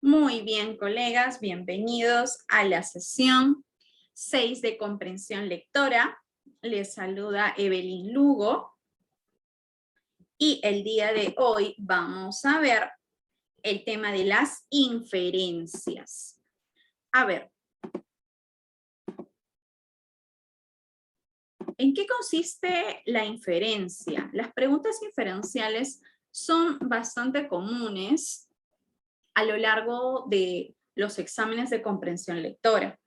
Muy bien, colegas, bienvenidos a la sesión 6 de comprensión lectora. Les saluda Evelyn Lugo. Y el día de hoy vamos a ver el tema de las inferencias. A ver, ¿en qué consiste la inferencia? Las preguntas inferenciales son bastante comunes a lo largo de los exámenes de comprensión lectora.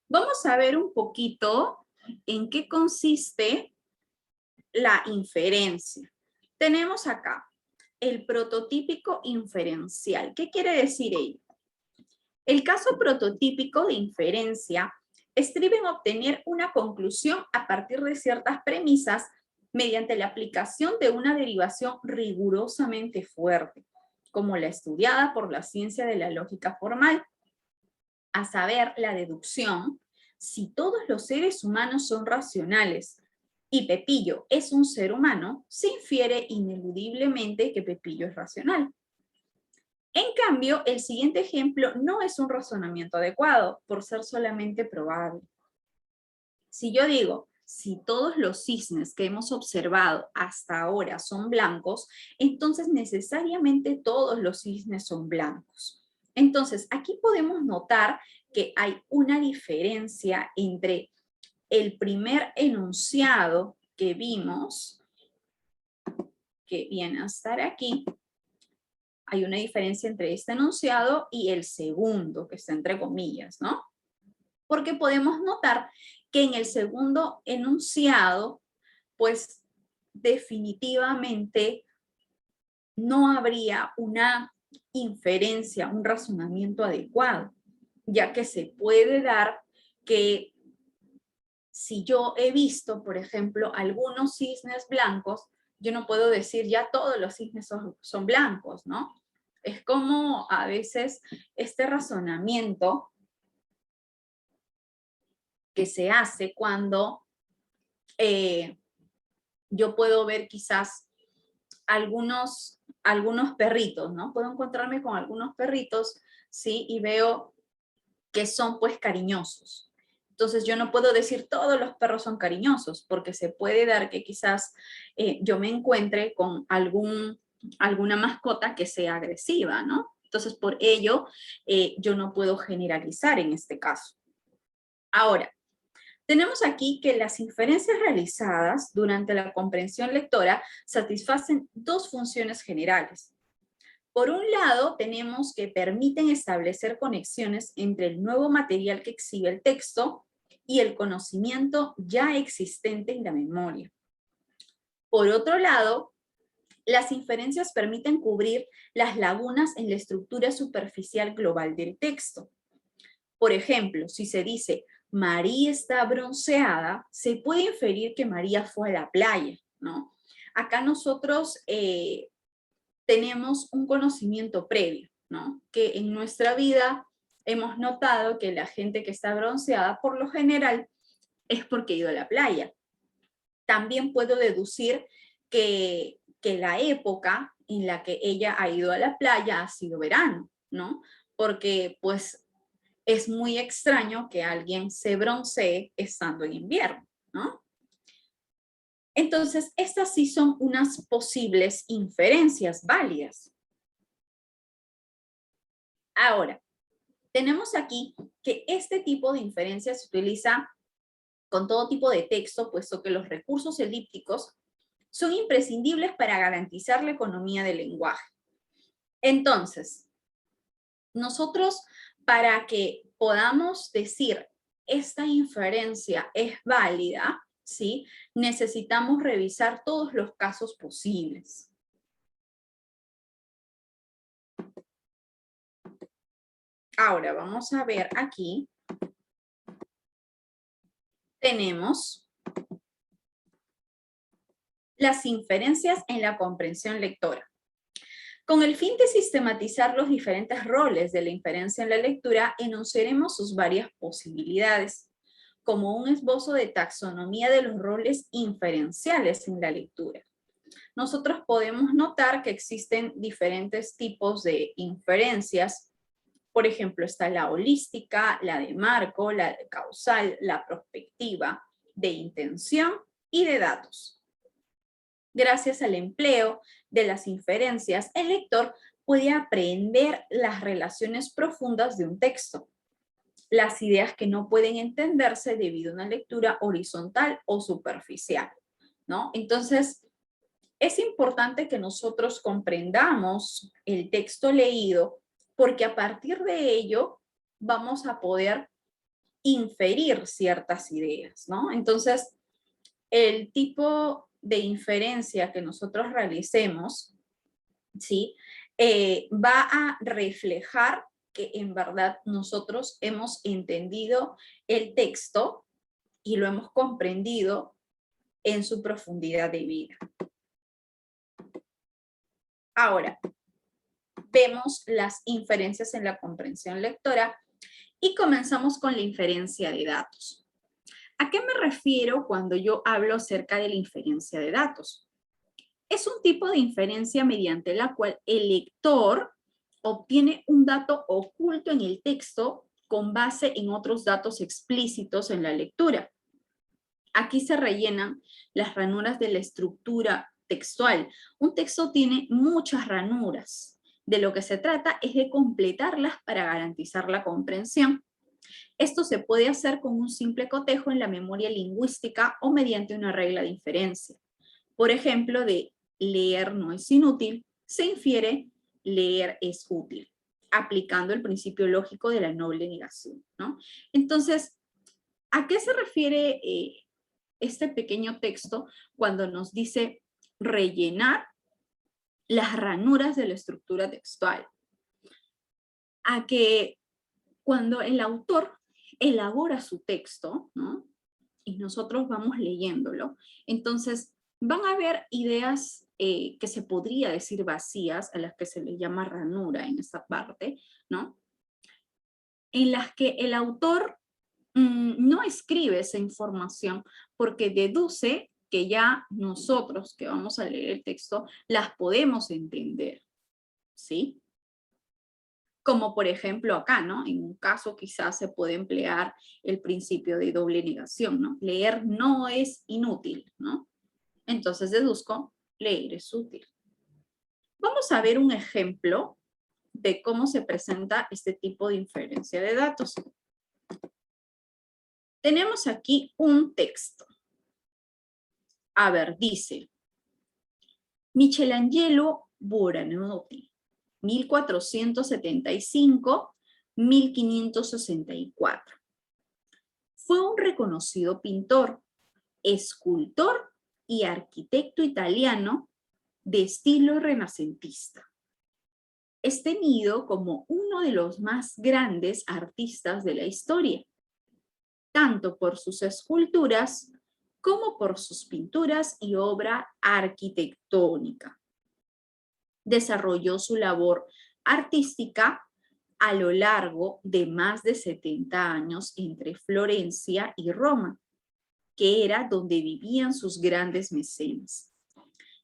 Vamos a ver un poquito en qué consiste la inferencia. Tenemos acá el prototípico inferencial. ¿Qué quiere decir ello? El caso prototípico de inferencia estriba en obtener una conclusión a partir de ciertas premisas mediante la aplicación de una derivación rigurosamente fuerte, como la estudiada por la ciencia de la lógica formal, a saber, la deducción. Si todos los seres humanos son racionales y Pepillo es un ser humano, se infiere ineludiblemente que Pepillo es racional. En cambio, el siguiente ejemplo no es un razonamiento adecuado, por ser solamente probable. Si yo digo, si todos los cisnes que hemos observado hasta ahora son blancos, entonces necesariamente todos los cisnes son blancos. Entonces, aquí podemos notar que hay una diferencia entre el primer enunciado que vimos, que viene a estar aquí. Hay una diferencia entre este enunciado y el segundo, que está entre comillas, ¿no? Porque podemos notar que en el segundo enunciado, pues definitivamente no habría una inferencia, un razonamiento adecuado, ya que se puede dar que si yo he visto, por ejemplo, algunos cisnes blancos, yo no puedo decir ya todos los cisnes son blancos, ¿no? Es como a veces este razonamiento que se hace cuando yo puedo ver quizás algunos perritos, ¿no? Puedo encontrarme con algunos perritos, ¿sí? Y veo que son pues cariñosos. Entonces yo no puedo decir todos los perros son cariñosos, porque se puede dar que quizás yo me encuentre con alguna mascota que sea agresiva, ¿no? Entonces por ello yo no puedo generalizar en este caso. Ahora, tenemos aquí que las inferencias realizadas durante la comprensión lectora satisfacen dos funciones generales. Por un lado, tenemos que permiten establecer conexiones entre el nuevo material que exhibe el texto y el conocimiento ya existente en la memoria. Por otro lado, las inferencias permiten cubrir las lagunas en la estructura superficial global del texto. Por ejemplo, si se dice María está bronceada, se puede inferir que María fue a la playa, ¿no? Acá nosotros tenemos un conocimiento previo, ¿no? Que en nuestra vida hemos notado que la gente que está bronceada, por lo general, es porque ha ido a la playa. También puedo deducir que la época en la que ella ha ido a la playa ha sido verano, ¿no? Porque, pues, es muy extraño que alguien se broncee estando en invierno, ¿no? Entonces, estas sí son unas posibles inferencias válidas. Ahora, tenemos aquí que este tipo de inferencia se utiliza con todo tipo de texto, puesto que los recursos elípticos son imprescindibles para garantizar la economía del lenguaje. Entonces, nosotros, para que podamos decir esta inferencia es válida, ¿sí? Necesitamos revisar todos los casos posibles. Ahora vamos a ver aquí. Tenemos las inferencias en la comprensión lectora. Con el fin de sistematizar los diferentes roles de la inferencia en la lectura, enunciaremos sus varias posibilidades, como un esbozo de taxonomía de los roles inferenciales en la lectura. Nosotros podemos notar que existen diferentes tipos de inferencias Por ejemplo, está la holística, la de marco, la de causal, la prospectiva, de intención y de datos. Gracias al empleo de las inferencias, el lector puede aprender las relaciones profundas de un texto, las ideas que no pueden entenderse debido a una lectura horizontal o superficial, ¿no? Entonces, es importante que nosotros comprendamos el texto leído porque a partir de ello vamos a poder inferir ciertas ideas, ¿no? Entonces, el tipo de inferencia que nosotros realicemos, ¿sí? Va a reflejar que en verdad nosotros hemos entendido el texto y lo hemos comprendido en su profundidad de vida. Ahora, vemos las inferencias en la comprensión lectora y comenzamos con la inferencia de datos. ¿A qué me refiero cuando yo hablo acerca de la inferencia de datos? Es un tipo de inferencia mediante la cual el lector obtiene un dato oculto en el texto con base en otros datos explícitos en la lectura. Aquí se rellenan las ranuras de la estructura textual. Un texto tiene muchas ranuras. De lo que se trata es de completarlas para garantizar la comprensión. Esto se puede hacer con un simple cotejo en la memoria lingüística o mediante una regla de inferencia. Por ejemplo, de leer no es inútil, se infiere leer es útil, aplicando el principio lógico de la noble negación, ¿no? Entonces, ¿a qué se refiere este pequeño texto cuando nos dice rellenar las ranuras de la estructura textual? A que cuando el autor elabora su texto, ¿no? Y nosotros vamos leyéndolo, entonces van a haber ideas que se podría decir vacías, a las que se les llama ranura en esta parte, ¿no? En las que el autor no escribe esa información porque deduce que ya nosotros que vamos a leer el texto las podemos entender, ¿sí? Como por ejemplo acá, ¿no? En un caso quizás se puede emplear el principio de doble negación, ¿no? Leer no es inútil, ¿no? Entonces deduzco, leer es útil. Vamos a ver un ejemplo de cómo se presenta este tipo de inferencia de datos. Tenemos aquí un texto. A ver, dice, Michelangelo Buonarroti, 1475-1564. Fue un reconocido pintor, escultor y arquitecto italiano de estilo renacentista. Es tenido como uno de los más grandes artistas de la historia, tanto por sus esculturas como por sus pinturas y obra arquitectónica. Desarrolló su labor artística a lo largo de más de 70 años entre Florencia y Roma, que era donde vivían sus grandes mecenas.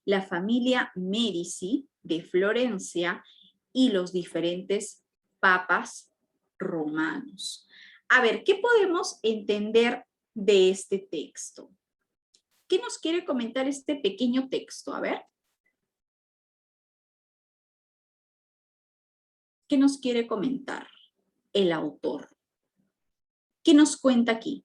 La familia Medici de Florencia y los diferentes papas romanos. A ver, ¿qué podemos entender de este texto? ¿Qué nos quiere comentar este pequeño texto? A ver. ¿Qué nos quiere comentar el autor? ¿Qué nos cuenta aquí?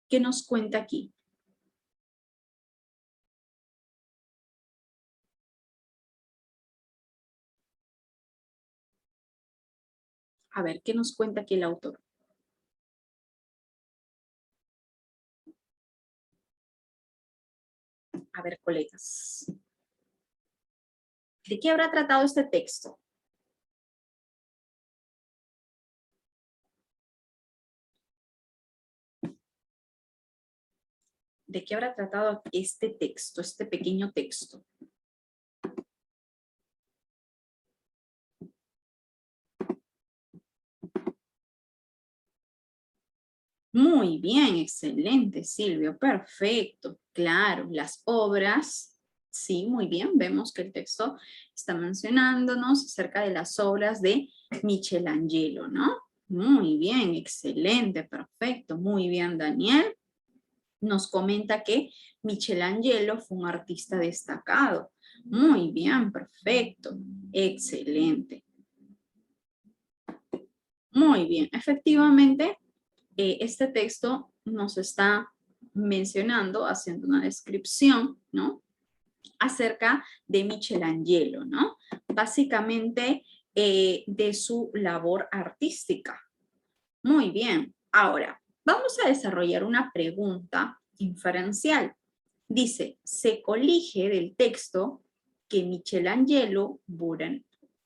¿Qué nos cuenta aquí? A ver, ¿qué nos cuenta aquí el autor? A ver, colegas. ¿De qué habrá tratado este texto? ¿De qué habrá tratado este texto, este pequeño texto? Muy bien, excelente, Silvio, perfecto. Claro, las obras Sí, muy bien. Vemos que el texto está mencionándonos acerca de las obras de Michelangelo, ¿no? Muy bien, excelente, perfecto. Muy bien, Daniel. Nos comenta que Michelangelo fue un artista destacado. Muy bien, perfecto, excelente. Muy bien, efectivamente, este texto nos está mencionando, haciendo una descripción, ¿no? Acerca de Michelangelo, ¿no? Básicamente de su labor artística. Muy bien. Ahora, vamos a desarrollar una pregunta inferencial. Dice, se colige del texto que Michelangelo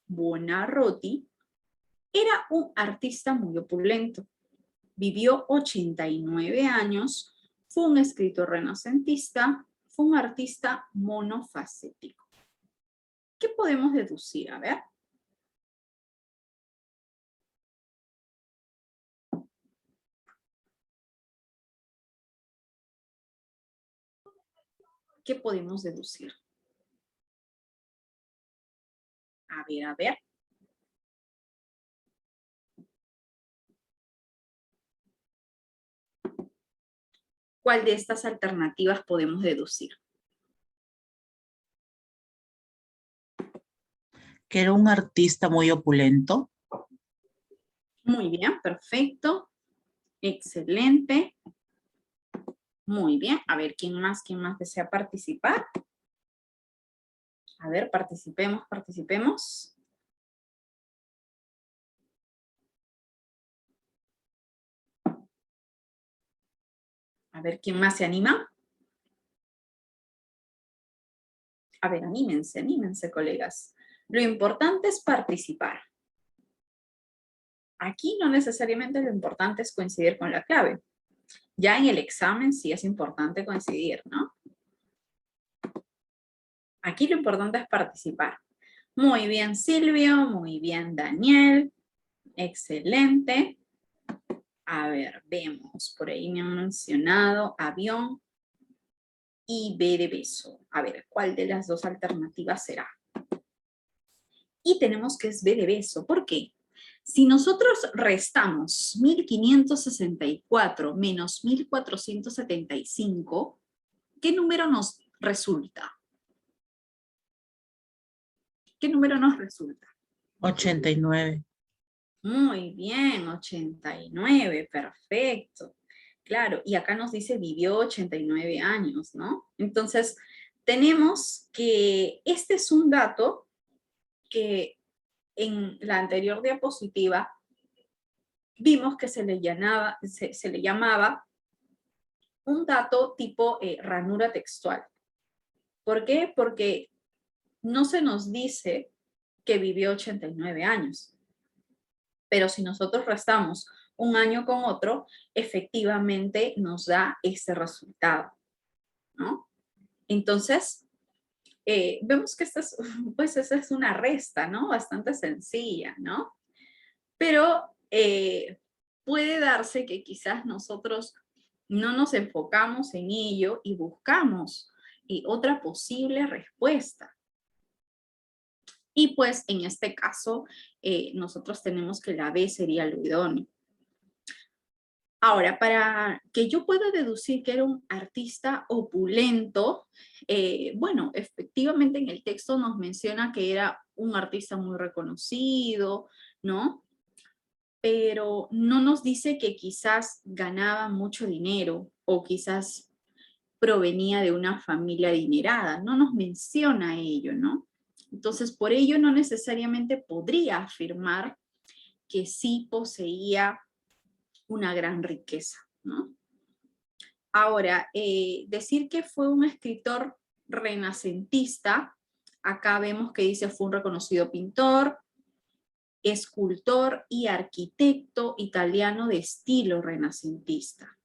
Buonarroti era un artista muy opulento. Vivió 89 años, fue un escritor renacentista, fue un artista monofacético. ¿Qué podemos deducir? A ver. ¿Qué podemos deducir? A ver, a ver. ¿Cuál de estas alternativas podemos deducir? Que era un artista muy opulento. Muy bien, perfecto. Excelente. Muy bien. A ver, ¿quién más desea participar? A ver, participemos, participemos. A ver, ¿quién más se anima? A ver, anímense, anímense, colegas. Lo importante es participar. Aquí no necesariamente lo importante es coincidir con la clave. Ya en el examen sí es importante coincidir, ¿no? Aquí lo importante es participar. Muy bien, Silvio. Muy bien, Daniel. Excelente. A ver, vemos. Por ahí me han mencionado avión y B de beso. A ver, ¿cuál de las dos alternativas será? Y tenemos que es B de beso. ¿Por qué? Si nosotros restamos 1564 menos 1475, ¿qué número nos resulta? ¿Qué número nos resulta? 89. Muy bien, 89, perfecto. Claro, y acá nos dice vivió 89 años, ¿no? Entonces, tenemos que este es un dato que en la anterior diapositiva vimos que se le llamaba un dato tipo ranura textual. ¿Por qué? Porque no se nos dice que vivió 89 años. Pero si nosotros restamos un año con otro, efectivamente nos da ese resultado, ¿no? Entonces, vemos que esta es, pues esa es una resta, ¿no? Bastante sencilla, ¿no? Pero puede darse que quizás nosotros no nos enfocamos en ello y buscamos otra posible respuesta. Y pues en este caso, nosotros tenemos que la B sería lo idóneo. Ahora, para que yo pueda deducir que era un artista opulento, bueno, efectivamente en el texto nos menciona que era un artista muy reconocido, ¿no? Pero no nos dice que quizás ganaba mucho dinero o quizás provenía de una familia adinerada, no nos menciona ello, ¿no? Entonces, por ello no necesariamente podría afirmar que sí poseía una gran riqueza, ¿no? Ahora, decir que fue un escritor renacentista, acá vemos que dice fue un reconocido pintor, escultor y arquitecto italiano de estilo renacentista.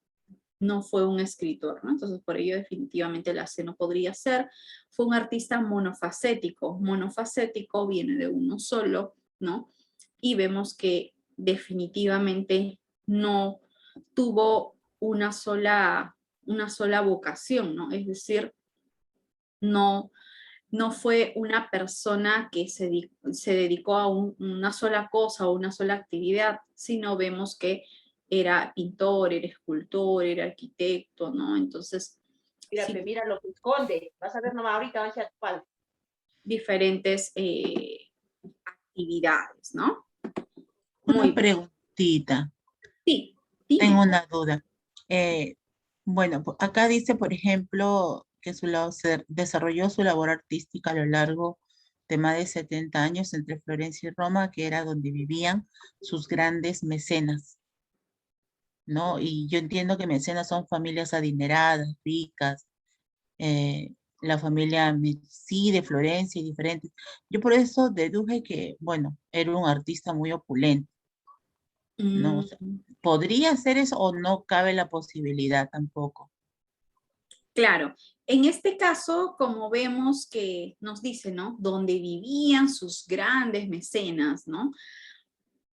No fue un escritor, ¿no? Entonces, por ello definitivamente la C no podría ser. Fue un artista monofacético. Monofacético viene de uno solo, ¿no? Y vemos que definitivamente no tuvo una sola vocación, ¿no? Es decir, no no fue una persona que se dedicó a una sola cosa o una sola actividad, sino vemos que era pintor, era escultor, era arquitecto, ¿no? Entonces, Mírate, sí, mira lo que esconde. Vas a ver nomás ahorita, va a ser tu espalda. diferentes actividades, ¿no? Muy Una bien. preguntita, Sí, dime. tengo una duda. Eh, bueno, acá dice, por ejemplo, que desarrolló su labor artística a lo largo de más de 70 años entre Florencia y Roma, que era donde vivían sus grandes mecenas, ¿no? Y yo entiendo que mecenas son familias adineradas, ricas, la familia Medici de Florencia y diferentes. Yo por eso deduje que, bueno, era un artista muy opulento, ¿no? O sea, Mm, ¿podría ser eso o no cabe la posibilidad tampoco? claro, en este caso, como vemos que nos dice, ¿no? Donde vivían sus grandes mecenas, ¿no?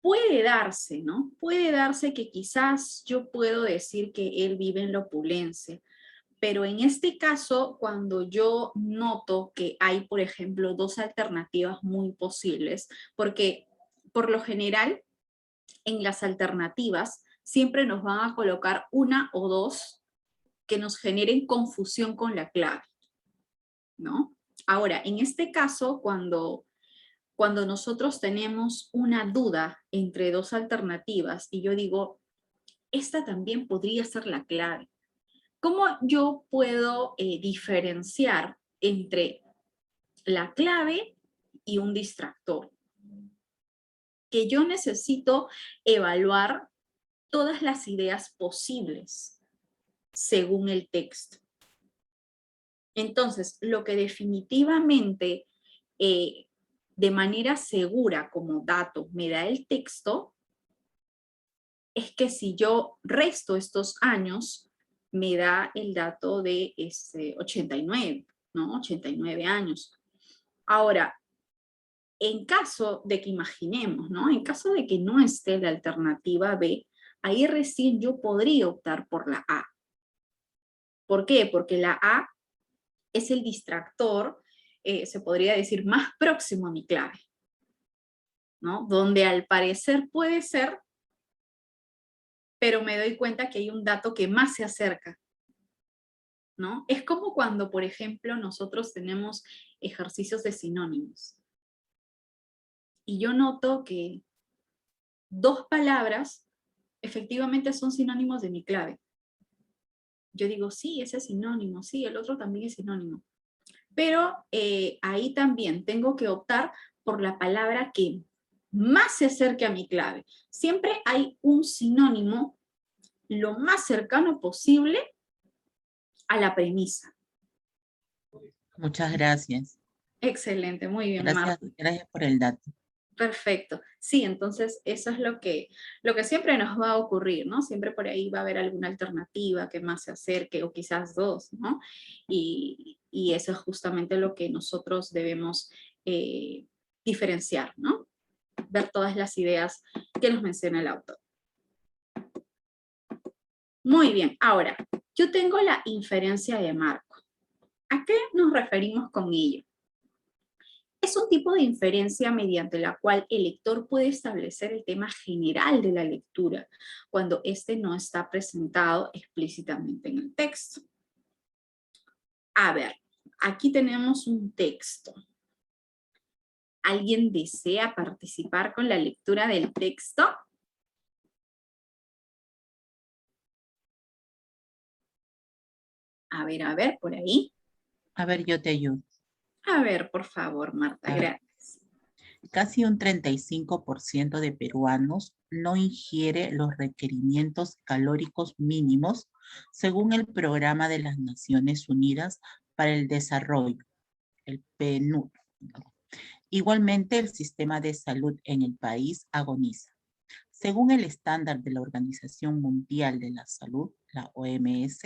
Puede darse, ¿no? Puede darse que quizás yo puedo decir que él vive en la opulencia, pero en este caso, cuando yo noto que hay, por ejemplo, dos alternativas muy posibles, porque por lo general en las alternativas siempre nos van a colocar una o dos que nos generen confusión con la clave, ¿no? Ahora, en este caso, cuando nosotros tenemos una duda entre dos alternativas y yo digo, esta también podría ser la clave. ¿Cómo yo puedo diferenciar entre la clave y un distractor? Que yo necesito evaluar todas las ideas posibles según el texto. Entonces, lo que definitivamente de manera segura como dato me da el texto es que si yo resto estos años, me da el dato de 89, ¿no? 89 años. Ahora, en caso de que imaginemos, ¿no? En caso de que no esté la alternativa B, ahí recién yo podría optar por la A. ¿Por qué? Porque la A es el distractor, se podría decir, más próximo a mi clave, ¿no? Donde al parecer puede ser, pero me doy cuenta que hay un dato que más se acerca, ¿no? Es como cuando, por ejemplo, nosotros tenemos ejercicios de sinónimos. Y yo noto que dos palabras efectivamente son sinónimos de mi clave. Yo digo, sí, ese es sinónimo, sí, el otro también es sinónimo. Pero ahí también tengo que optar por la palabra que más se acerque a mi clave. Siempre hay un sinónimo lo más cercano posible a la premisa. Muchas gracias. Excelente, muy bien, Gracias, Marta. gracias por el dato. Perfecto. Sí, entonces eso es lo que siempre nos va a ocurrir, ¿no? Siempre por ahí va a haber alguna alternativa que más se acerque o quizás dos, ¿no? Y eso es justamente lo que nosotros debemos diferenciar, ¿no? Ver todas las ideas que nos menciona el autor. Muy bien, ahora, yo tengo la inferencia de marco. ¿A qué nos referimos con ello? Es un tipo de inferencia mediante la cual el lector puede establecer el tema general de la lectura cuando éste no está presentado explícitamente en el texto. A ver, aquí tenemos un texto. ¿Alguien desea participar con la lectura del texto? A ver, por ahí. A ver, yo te ayudo. A ver, por favor, Marta, A ver, gracias. casi un 35% de peruanos no ingiere los requerimientos calóricos mínimos según el Programa de las Naciones Unidas para el Desarrollo, el PNUD. Igualmente, el sistema de salud en el país agoniza. Según el estándar de la Organización Mundial de la Salud, la OMS,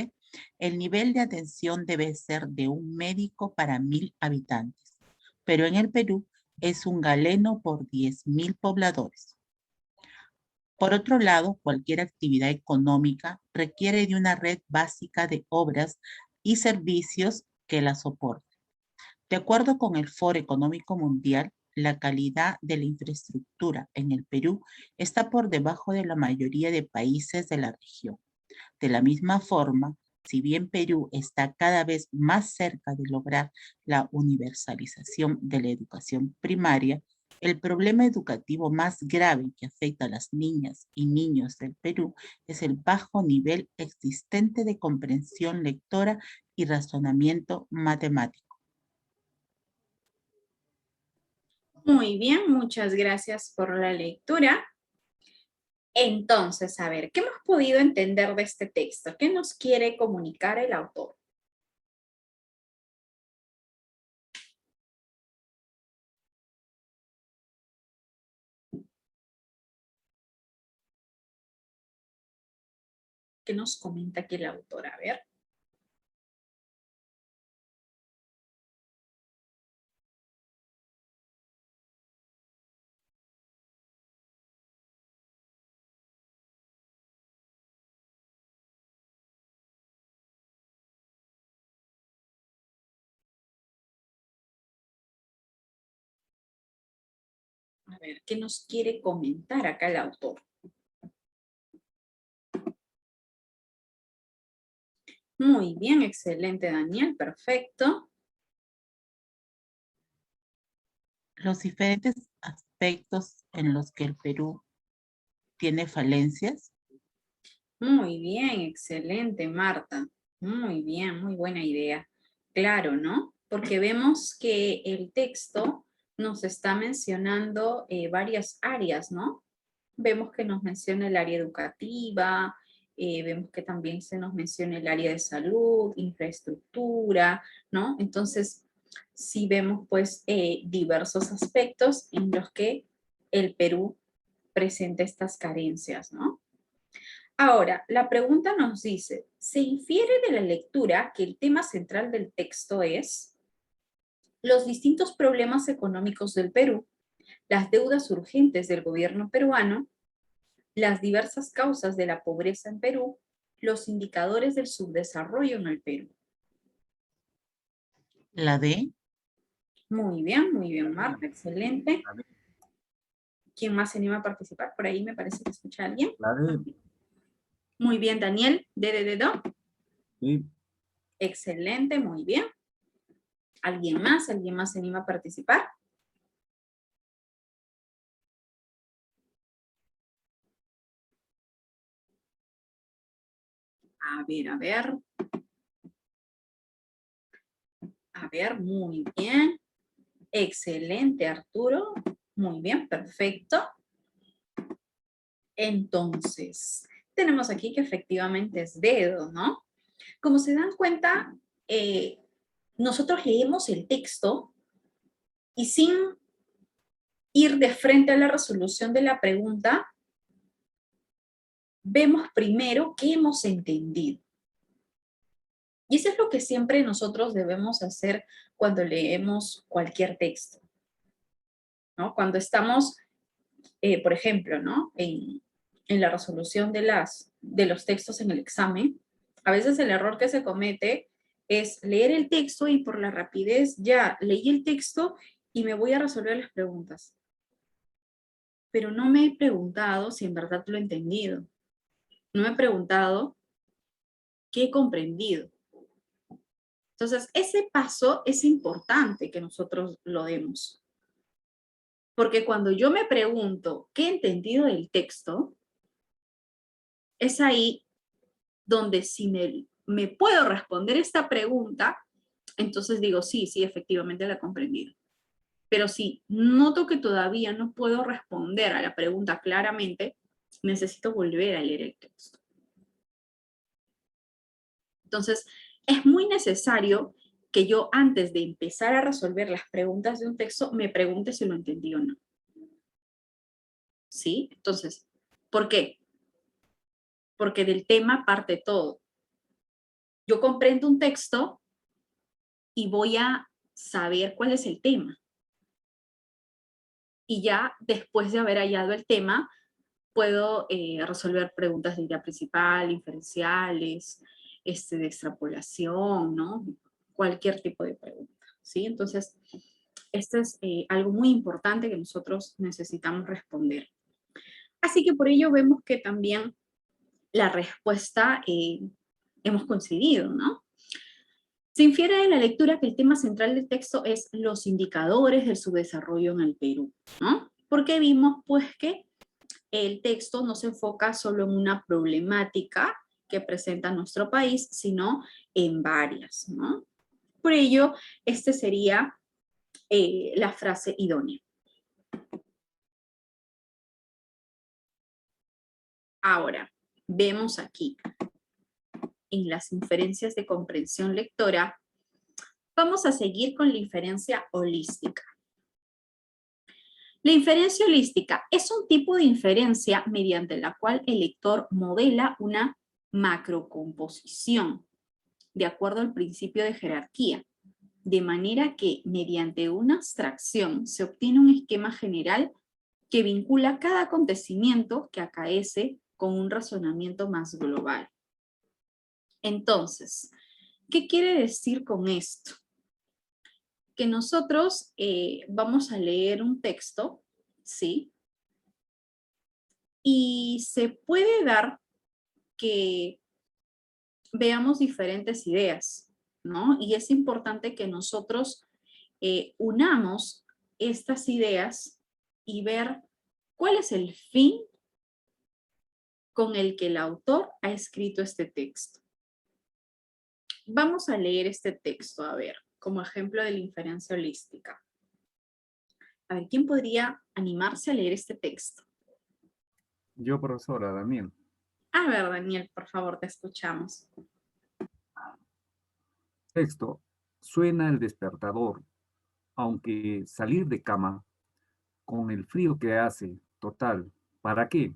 el nivel de atención debe ser de un médico para 1.000 habitantes, pero en el Perú es un galeno por 10.000 pobladores. Por otro lado, cualquier actividad económica requiere de una red básica de obras y servicios que la soporten. De acuerdo con el Foro Económico Mundial, la calidad de la infraestructura en el Perú está por debajo de la mayoría de países de la región. De la misma forma, si bien Perú está cada vez más cerca de lograr la universalización de la educación primaria, el problema educativo más grave que afecta a las niñas y niños del Perú es el bajo nivel existente de comprensión lectora y razonamiento matemático. Muy bien, muchas gracias por la lectura. Entonces, a ver, ¿qué hemos podido entender de este texto? ¿Qué nos quiere comunicar el autor? ¿Qué nos comenta aquí el autor? A ver. A ver, ¿qué nos quiere comentar acá el autor? Muy bien, excelente, Daniel, perfecto. Los diferentes aspectos en los que el Perú tiene falencias. Muy bien, excelente, Marta. Muy bien, muy buena idea. Claro, ¿no? Porque vemos que el texto nos está mencionando varias áreas, ¿no? Vemos que nos menciona el área educativa, vemos que también se nos menciona el área de salud, infraestructura, ¿no? Entonces, sí vemos pues diversos aspectos en los que el Perú presenta estas carencias, ¿no? Ahora, la pregunta nos dice, ¿se infiere de la lectura que el tema central del texto es los distintos problemas económicos del Perú, las deudas urgentes del gobierno peruano, las diversas causas de la pobreza en Perú, los indicadores del subdesarrollo en el Perú? La D. Muy bien, Marta, excelente. ¿Quién más se anima a participar? Por ahí me parece que escucha a alguien. La D. Muy bien, Daniel, D. Sí. Excelente, muy bien. ¿Alguien más? ¿Alguien más se anima a participar? A ver, a ver. A ver, muy bien. Excelente, Arturo. Muy bien, perfecto. Entonces, tenemos aquí que efectivamente es dedo, ¿no? Como se dan cuenta, nosotros leemos el texto y sin ir de frente a la resolución de la pregunta, vemos primero qué hemos entendido. Y eso es lo que siempre nosotros debemos hacer cuando leemos cualquier texto, ¿no? Cuando estamos, por ejemplo, ¿no? En la resolución de los textos en el examen, a veces el error que se comete es leer el texto y por la rapidez ya leí el texto y me voy a resolver las preguntas. Pero no me he preguntado si en verdad lo he entendido. No me he preguntado qué he comprendido. Entonces, ese paso es importante que nosotros lo demos. Porque cuando yo me pregunto qué he entendido del texto, es ahí donde si me puedo responder esta pregunta, entonces digo, sí, efectivamente la he comprendido. Pero si noto que todavía no puedo responder a la pregunta claramente, necesito volver a leer el texto. Entonces, es muy necesario que yo antes de empezar a resolver las preguntas de un texto, me pregunte si lo entendí o no. ¿Sí? Entonces, ¿por qué? Porque del tema parte todo. Yo comprendo un texto y voy a saber cuál es el tema. Y ya después de haber hallado el tema, puedo resolver preguntas de idea principal, inferenciales, de extrapolación, ¿no? Cualquier tipo de pregunta, ¿sí? Entonces, esto es algo muy importante que nosotros necesitamos responder. Así que por ello vemos que también la respuesta hemos coincidido, ¿no? Se infiere de la lectura que el tema central del texto es los indicadores del subdesarrollo en el Perú, ¿no? Porque vimos, pues, que el texto no se enfoca solo en una problemática que presenta nuestro país, sino en varias, ¿no? Por ello, este sería la frase idónea. Ahora, vemos aquí, en las inferencias de comprensión lectora, vamos a seguir con la inferencia holística. La inferencia holística es un tipo de inferencia mediante la cual el lector modela una macrocomposición, de acuerdo al principio de jerarquía, de manera que mediante una abstracción se obtiene un esquema general que vincula cada acontecimiento que acaece con un razonamiento más global. Entonces, ¿qué quiere decir con esto? Que nosotros vamos a leer un texto, ¿sí? Y se puede dar que veamos diferentes ideas, ¿no? Y es importante que nosotros unamos estas ideas y ver cuál es el fin con el que el autor ha escrito este texto. Vamos a leer este texto, a ver, como ejemplo de la inferencia holística. A ver, ¿quién podría animarse a leer este texto? Yo, profesora Daniel. A ver, Daniel, por favor, te escuchamos. Texto. Suena el despertador, aunque salir de cama, con el frío que hace, total, ¿para qué?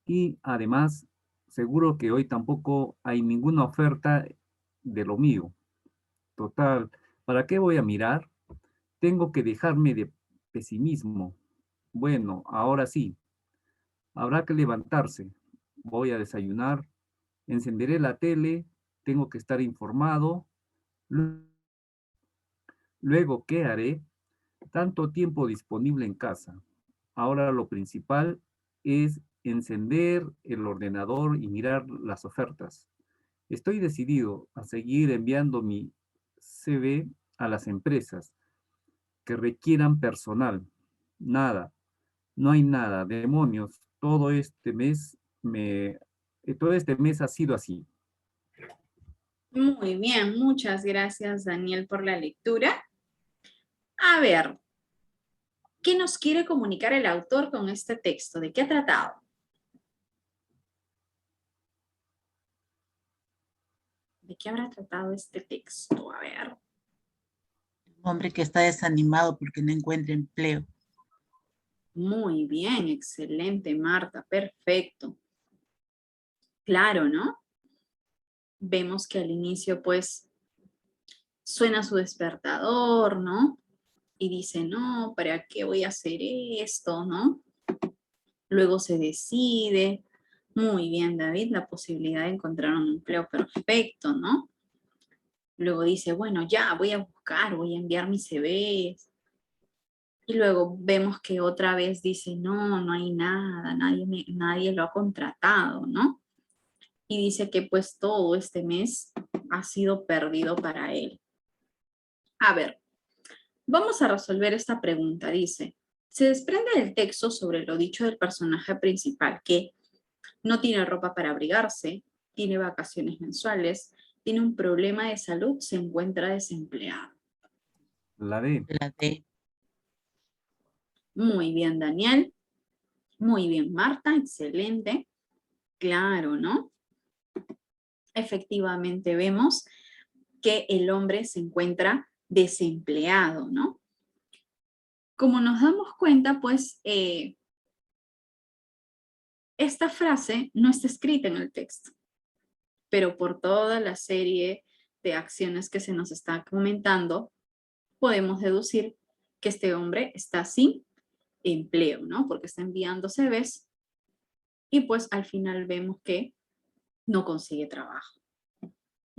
Y además, seguro que hoy tampoco hay ninguna oferta de lo mío. Total, ¿para qué voy a mirar? Tengo que dejarme de pesimismo. Bueno, ahora sí, habrá que levantarse. Voy a desayunar, encenderé la tele, tengo que estar informado. Luego, ¿qué haré? Tanto tiempo disponible en casa. Ahora lo principal es encender el ordenador y mirar las ofertas. Estoy decidido a seguir enviando mi CV a las empresas que requieran personal. Nada, no hay nada, demonios. Todo este mes ha sido así. Muy bien, muchas gracias, Daniel, por la lectura. A ver, ¿qué nos quiere comunicar el autor con este texto? ¿De qué ha tratado? ¿De qué habrá tratado este texto? A ver. Un hombre que está desanimado porque no encuentra empleo. Muy bien, excelente, Marta, perfecto. Claro, ¿no? Vemos que al inicio, pues, suena su despertador, ¿no? Y dice, no, ¿para qué voy a hacer esto, no? Luego se decide. Muy bien, David, la posibilidad de encontrar un empleo perfecto, ¿no? Luego dice, bueno, ya, voy a buscar, voy a enviar mis CVs. Y luego vemos que otra vez dice, no, no hay nada, nadie lo ha contratado, ¿no? Y dice que pues todo este mes ha sido perdido para él. A ver, vamos a resolver esta pregunta. Dice, se desprende del texto sobre lo dicho del personaje principal, que no tiene ropa para abrigarse, tiene vacaciones mensuales, tiene un problema de salud, se encuentra desempleado. La D. La D. Muy bien, Daniel. Muy bien, Marta. Excelente. Claro, ¿no? Efectivamente vemos que el hombre se encuentra desempleado, ¿no? Como nos damos cuenta, pues, esta frase no está escrita en el texto, pero por toda la serie de acciones que se nos está comentando, podemos deducir que este hombre está sin empleo, ¿no? Porque está enviando CVs y pues al final vemos que no consigue trabajo.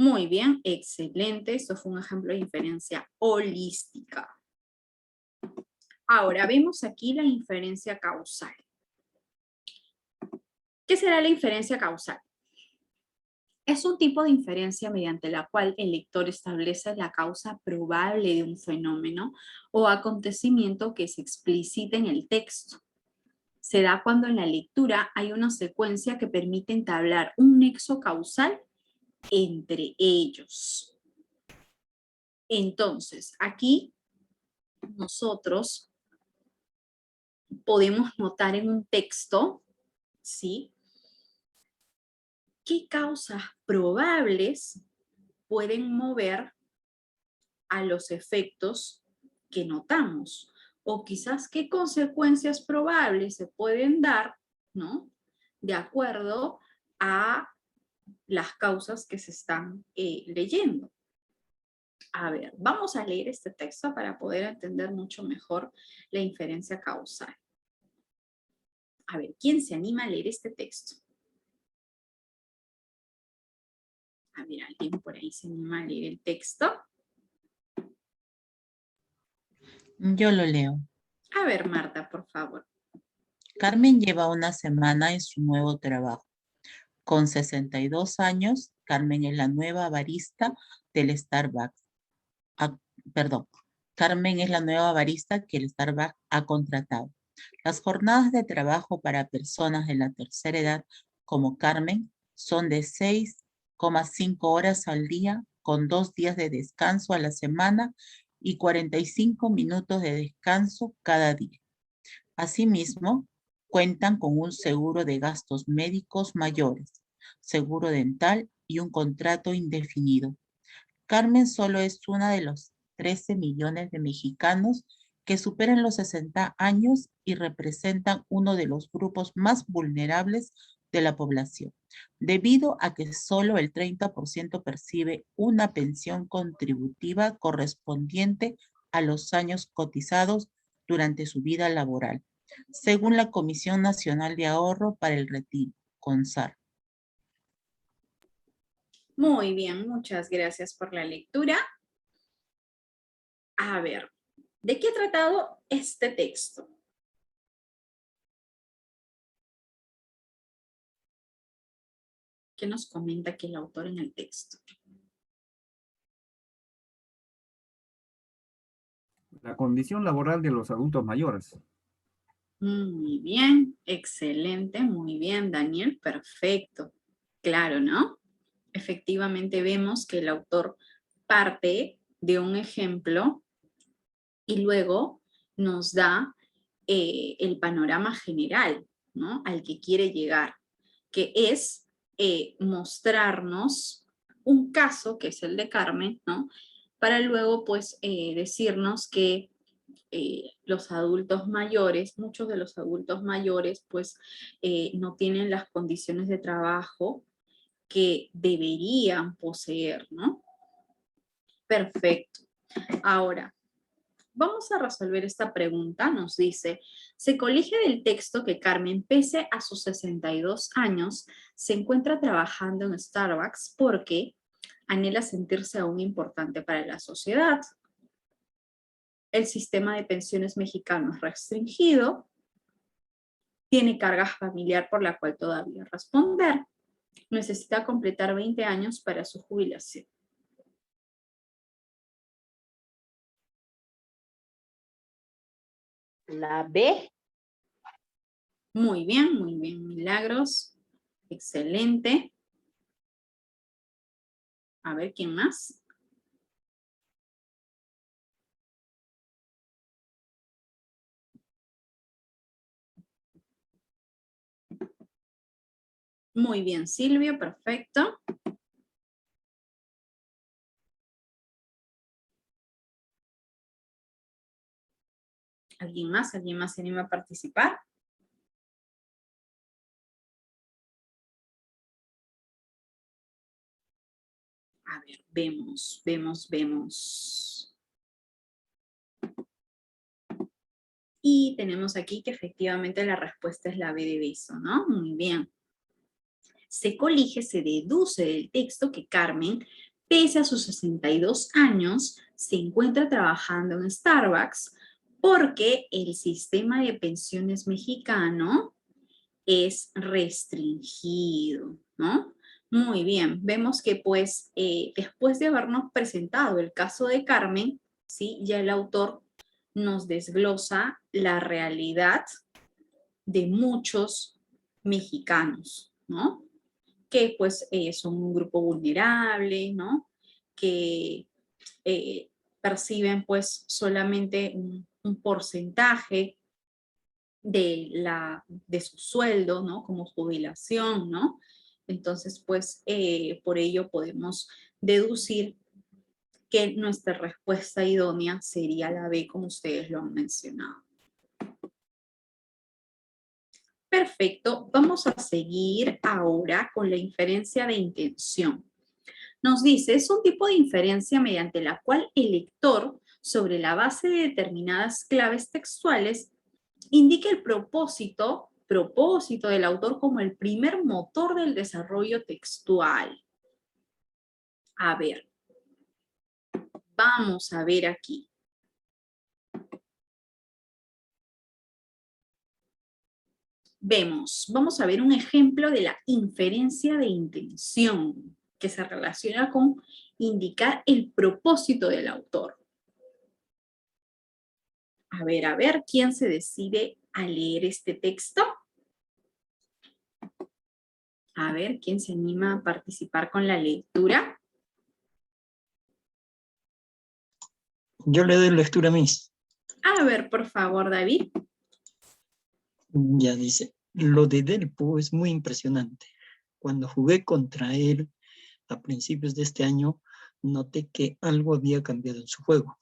Muy bien, excelente. Esto fue un ejemplo de inferencia holística. Ahora, vemos aquí la inferencia causal. ¿Qué será la inferencia causal? Es un tipo de inferencia mediante la cual el lector establece la causa probable de un fenómeno o acontecimiento que se explicita en el texto. Se da cuando en la lectura hay una secuencia que permite entablar un nexo causal entre ellos. Entonces, aquí nosotros podemos notar en un texto, ¿sí?, qué causas probables pueden mover a los efectos que notamos, o quizás qué consecuencias probables se pueden dar, ¿no?, de acuerdo a las causas que se están leyendo. A ver, vamos a leer este texto para poder entender mucho mejor la inferencia causal. A ver, ¿quién se anima a leer este texto? A ver, ¿alguien por ahí se anima a leer el texto? Yo lo leo. A ver, Marta, por favor. Carmen lleva una semana en su nuevo trabajo. Con 62 años, Carmen es la nueva barista del Starbucks. Carmen es la nueva barista que el Starbucks ha contratado. Las jornadas de trabajo para personas de la tercera edad como Carmen son de 6,5 horas al día, con 2 días de descanso a la semana y 45 minutos de descanso cada día. Asimismo, cuentan con un seguro de gastos médicos mayores, seguro dental y un contrato indefinido. Carmen solo es una de los 13 millones de mexicanos que superan los 60 años y representan uno de los grupos más vulnerables de la población, debido a que solo el 30% percibe una pensión contributiva correspondiente a los años cotizados durante su vida laboral, según la Comisión Nacional de Ahorro para el Retiro, CONSAR. Muy bien, muchas gracias por la lectura. A ver, ¿de qué ha tratado este texto? ¿Qué nos comenta aquí el autor en el texto? La condición laboral de los adultos mayores. Muy bien, excelente, muy bien, Daniel, perfecto. Claro, ¿no? Efectivamente vemos que el autor parte de un ejemplo y luego nos da el panorama general, ¿no?, al que quiere llegar, que es mostrarnos un caso, que es el de Carmen, ¿no?, para luego pues decirnos que los adultos mayores, muchos de los adultos mayores pues no tienen las condiciones de trabajo que deberían poseer, ¿no? Perfecto. Ahora, vamos a resolver esta pregunta. Nos dice, se colige del texto que Carmen, pese a sus 62 años, se encuentra trabajando en Starbucks porque anhela sentirse aún importante para la sociedad. El sistema de pensiones mexicano es restringido, tiene carga familiar por la cual todavía responder, necesita completar 20 años para su jubilación. La B. Muy bien, Milagros. Excelente. A ver, ¿quién más? Muy bien, Silvio, perfecto. ¿Alguien más? ¿Alguien más se anima a participar? A ver, vemos. Y tenemos aquí que efectivamente la respuesta es la B de beso, ¿no? Muy bien. Se colige, se deduce del texto que Carmen, pese a sus 62 años, se encuentra trabajando en Starbucks porque el sistema de pensiones mexicano es restringido, ¿no? Muy bien, vemos que pues después de habernos presentado el caso de Carmen, ¿sí? Ya el autor nos desglosa la realidad de muchos mexicanos, ¿no? Que pues son un grupo vulnerable, ¿no? Que perciben pues solamente un porcentaje de su sueldo, ¿no? Como jubilación, ¿no? Entonces, pues, por ello podemos deducir que nuestra respuesta idónea sería la B, como ustedes lo han mencionado. Perfecto, vamos a seguir ahora con la inferencia de intención. Nos dice, es un tipo de inferencia mediante la cual el lector, sobre la base de determinadas claves textuales, indica el propósito del autor como el primer motor del desarrollo textual. A ver, vamos a ver aquí. Vamos a ver un ejemplo de la inferencia de intención, que se relaciona con indicar el propósito del autor. A ver, ¿quién se decide a leer este texto? A ver, ¿quién se anima a participar con la lectura? Yo le doy lectura a Miss. A ver, por favor, David. Ya dice, lo de Delpo es muy impresionante. Cuando jugué contra él a principios de este año, noté que algo había cambiado en su juego,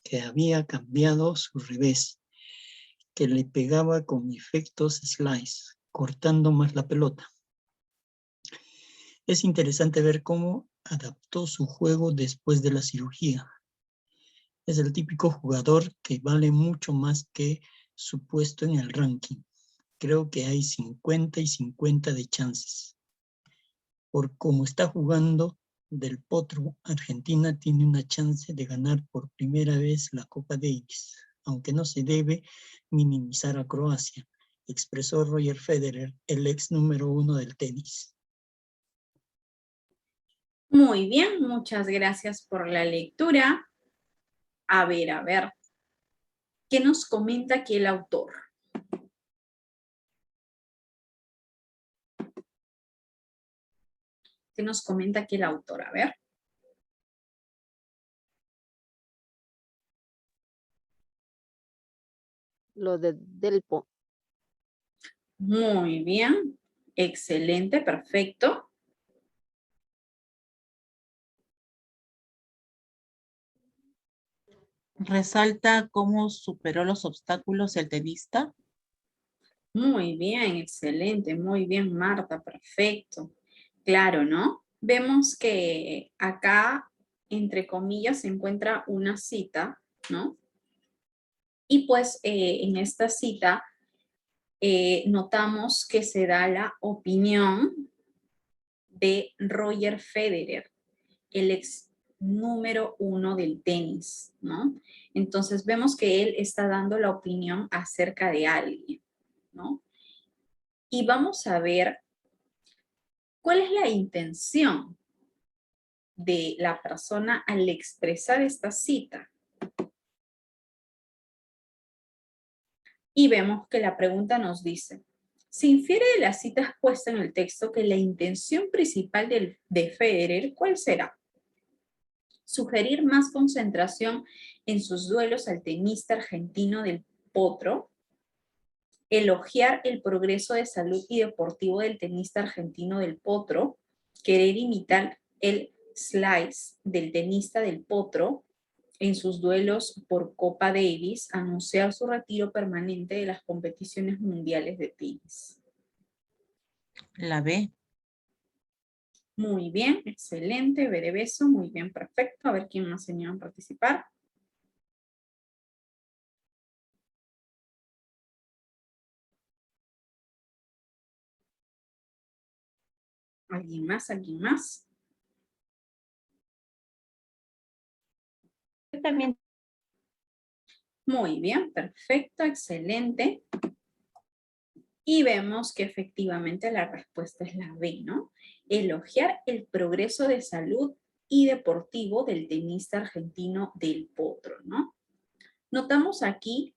que había cambiado su revés, que le pegaba con efectos slice, cortando más la pelota. Es interesante ver cómo adaptó su juego después de la cirugía. Es el típico jugador que vale mucho más que su puesto en el ranking. Creo que hay 50 y 50 de chances. Por cómo está jugando Del Potro, Argentina tiene una chance de ganar por primera vez la Copa Davis, aunque no se debe minimizar a Croacia, expresó Roger Federer, el ex número 1 del tenis. Muy bien, muchas gracias por la lectura. A ver, ¿qué nos comenta aquí el autor? ¿Qué nos comenta aquí el autor? A ver. Lo de Delpo. Muy bien, excelente, perfecto. Resalta cómo superó los obstáculos el tenista. Muy bien, excelente, muy bien, Marta, perfecto. Claro, ¿no? Vemos que acá, entre comillas, se encuentra una cita, ¿no? Y pues en esta cita notamos que se da la opinión de Roger Federer, el ex número 1 del tenis, ¿no? Entonces vemos que él está dando la opinión acerca de alguien, ¿no? Y vamos a ver cuál es la intención de la persona al expresar esta cita. Y vemos que la pregunta nos dice, se infiere de la cita expuesta en el texto que la intención principal de Federer, ¿cuál será? Sugerir más concentración en sus duelos al tenista argentino del Potro, elogiar el progreso de salud y deportivo del tenista argentino del Potro, querer imitar el slice del tenista del Potro en sus duelos por Copa Davis, anunciar su retiro permanente de las competiciones mundiales de tenis. La B. Muy bien, excelente, Berebeso, muy bien, perfecto. A ver quién más se anima a participar. ¿Alguien más? ¿Alguien más? también. Muy bien, perfecto, excelente. Y vemos que efectivamente la respuesta es la B, ¿no? Elogiar el progreso de salud y deportivo del tenista argentino Del Potro, ¿no? Notamos aquí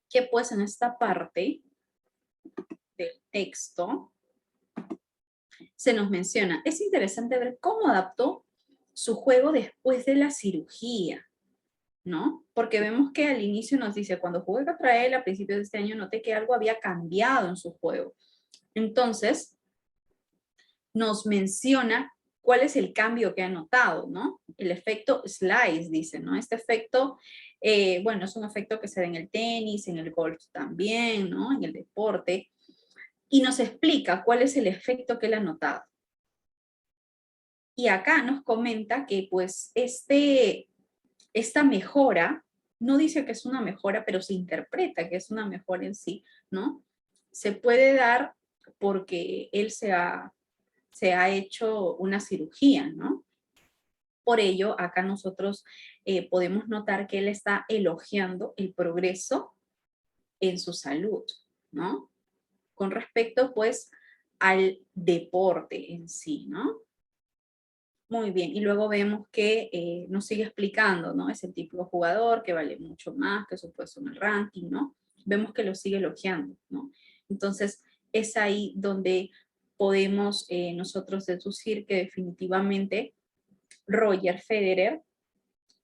que pues en esta parte del texto se nos menciona, es interesante ver cómo adaptó su juego después de la cirugía, ¿no? Porque vemos que al inicio nos dice, cuando jugué contra él a principios de este año, noté que algo había cambiado en su juego. Entonces, nos menciona cuál es el cambio que ha notado, ¿no? El efecto slice, dice, ¿no? Este efecto, bueno, es un efecto que se da en el tenis, en el golf también, ¿no? En el deporte. Y nos explica cuál es el efecto que él ha notado. Y acá nos comenta que pues esta mejora, no dice que es una mejora, pero se interpreta que es una mejora en sí, ¿no? Se puede dar porque él se ha hecho una cirugía, ¿no? Por ello, acá nosotros podemos notar que él está elogiando el progreso en su salud, ¿no? Con respecto, pues, al deporte en sí, ¿no? Muy bien, y luego vemos que nos sigue explicando, ¿no? Es el típico jugador que vale mucho más que su puesto en el ranking, ¿no? Vemos que lo sigue elogiando, ¿no? Entonces, es ahí donde podemos nosotros deducir que definitivamente Roger Federer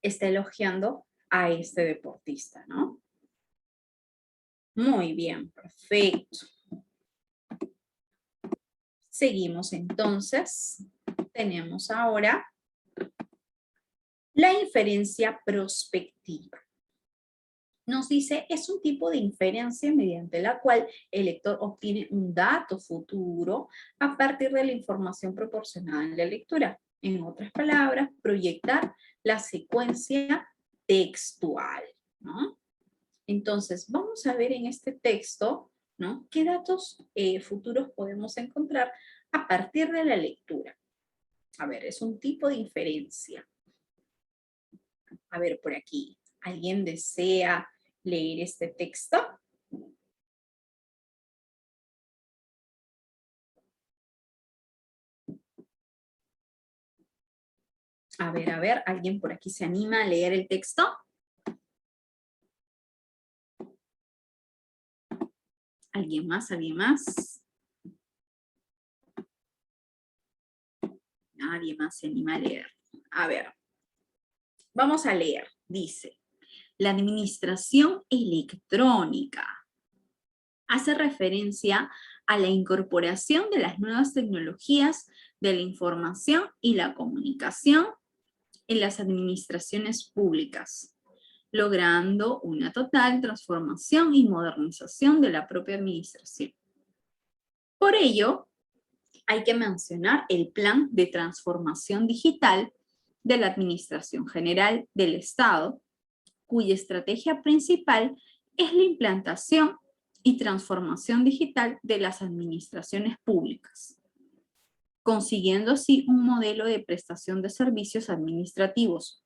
está elogiando a este deportista, ¿no? Muy bien, perfecto. Seguimos entonces. Tenemos ahora la inferencia prospectiva. Nos dice, es un tipo de inferencia mediante la cual el lector obtiene un dato futuro a partir de la información proporcionada en la lectura. En otras palabras, proyectar la secuencia textual, ¿no? Entonces, vamos a ver en este texto, ¿no? ¿Qué datos futuros podemos encontrar a partir de la lectura? A ver, es un tipo de inferencia. A ver, por aquí, ¿alguien desea leer este texto? A ver, ¿alguien por aquí se anima a leer el texto? ¿Alguien más? ¿Alguien más? Nadie más se anima a leer. A ver, vamos a leer. Dice, la administración electrónica hace referencia a la incorporación de las nuevas tecnologías de la información y la comunicación en las administraciones públicas, logrando una total transformación y modernización de la propia administración. Por ello, hay que mencionar el Plan de Transformación Digital de la Administración General del Estado, cuya estrategia principal es la implantación y transformación digital de las administraciones públicas, consiguiendo así un modelo de prestación de servicios administrativos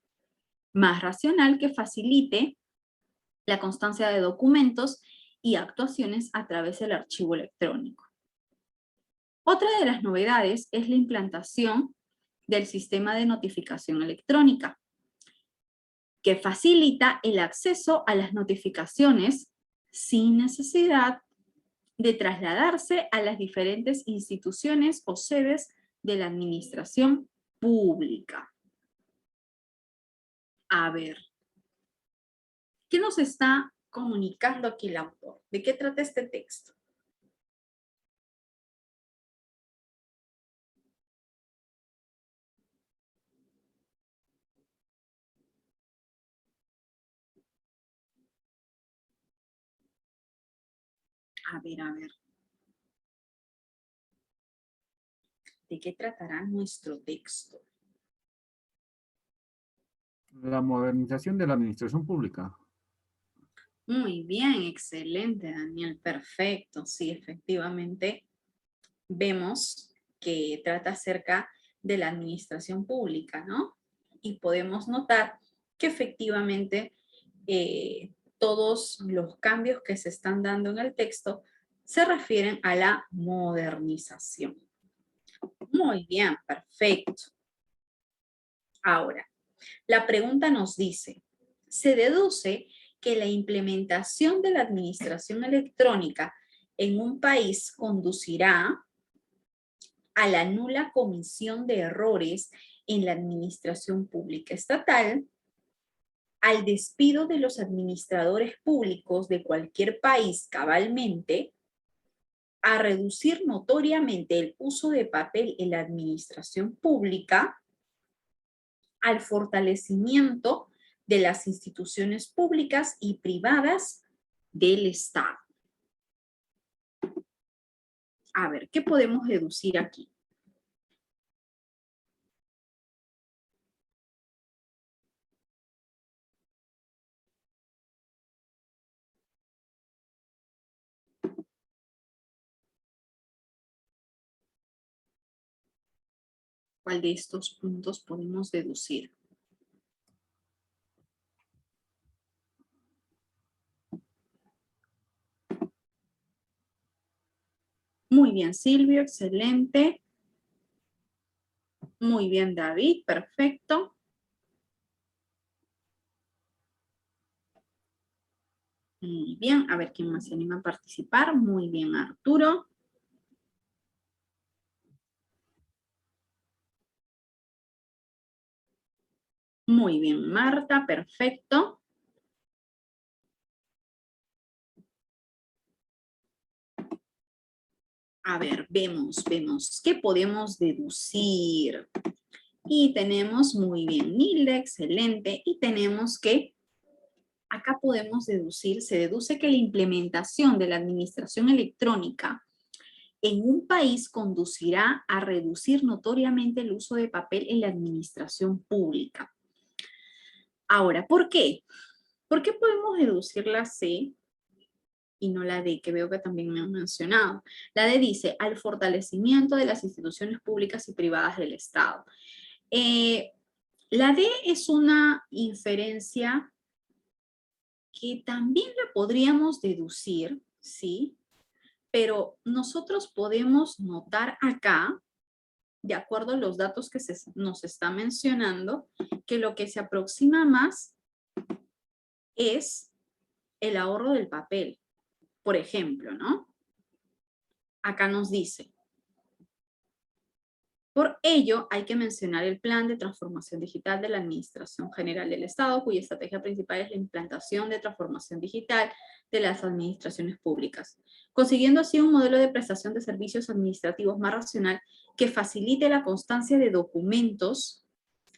más racional que facilite la constancia de documentos y actuaciones a través del archivo electrónico. Otra de las novedades es la implantación del sistema de notificación electrónica, que facilita el acceso a las notificaciones sin necesidad de trasladarse a las diferentes instituciones o sedes de la administración pública. A ver, ¿qué nos está comunicando aquí el autor? ¿De qué trata este texto? A ver. ¿De qué tratará nuestro texto? La modernización de la administración pública. Muy bien, excelente, Daniel, perfecto. Sí, efectivamente, vemos que trata acerca de la administración pública, ¿no? Y podemos notar que efectivamente todos los cambios que se están dando en el texto se refieren a la modernización. Muy bien, perfecto. Ahora, la pregunta nos dice, se deduce que la implementación de la administración electrónica en un país conducirá a la nula comisión de errores en la administración pública estatal, al despido de los administradores públicos de cualquier país cabalmente, a reducir notoriamente el uso de papel en la administración pública, al fortalecimiento de las instituciones públicas y privadas del Estado. A ver, ¿qué podemos deducir aquí? ¿Cuál de estos puntos podemos deducir? Muy bien, Silvio, excelente. Muy bien, David, perfecto. Muy bien, a ver quién más se anima a participar. Muy bien, Arturo. Muy bien, Marta, perfecto. A ver, vemos, ¿qué podemos deducir? Y tenemos muy bien, Nilda, excelente. Y tenemos que, acá podemos deducir, se deduce que la implementación de la administración electrónica en un país conducirá a reducir notoriamente el uso de papel en la administración pública. Ahora, ¿por qué? ¿Por qué podemos deducir la C y no la D, que veo que también me han mencionado? La D dice, al fortalecimiento de las instituciones públicas y privadas del Estado. La D es una inferencia que también la podríamos deducir, ¿sí? Pero nosotros podemos notar acá, de acuerdo a los datos que nos está mencionando, que lo que se aproxima más es el ahorro del papel. Por ejemplo, ¿no? Acá nos dice, por ello hay que mencionar el Plan de Transformación Digital de la Administración General del Estado, cuya estrategia principal es la implantación de transformación digital de las administraciones públicas, consiguiendo así un modelo de prestación de servicios administrativos más racional que facilite la constancia de documentos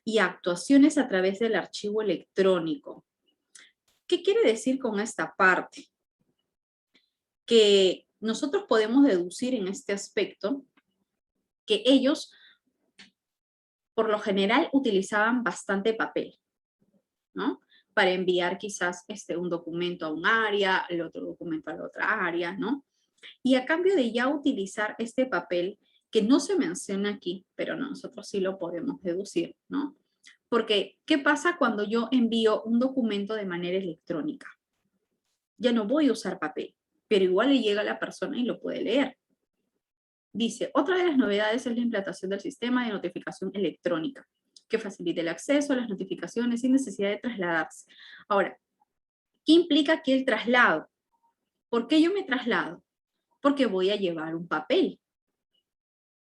y actuaciones a través del archivo electrónico. ¿Qué quiere decir con esta parte? Que nosotros podemos deducir en este aspecto que ellos, por lo general, utilizaban bastante papel, ¿no? Para enviar quizás un documento a un área, el otro documento a la otra área, ¿no? Y a cambio de ya utilizar este papel, que no se menciona aquí, pero nosotros sí lo podemos deducir, ¿no? Porque, ¿qué pasa cuando yo envío un documento de manera electrónica? Ya no voy a usar papel, pero igual le llega a la persona y lo puede leer. Dice, otra de las novedades es la implantación del sistema de notificación electrónica, que facilite el acceso a las notificaciones sin necesidad de trasladarse. Ahora, ¿qué implica aquí el traslado? ¿Por qué yo me traslado? Porque voy a llevar un papel,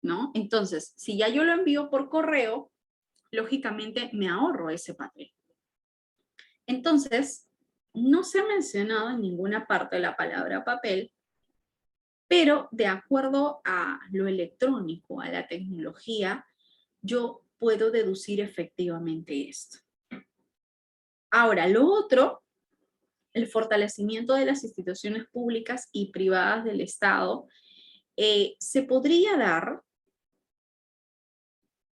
¿no? Entonces, si ya yo lo envío por correo, lógicamente me ahorro ese papel. Entonces, no se ha mencionado en ninguna parte la palabra papel, pero de acuerdo a lo electrónico, a la tecnología, yo puedo deducir efectivamente esto. Ahora, lo otro, el fortalecimiento de las instituciones públicas y privadas del Estado, se podría dar,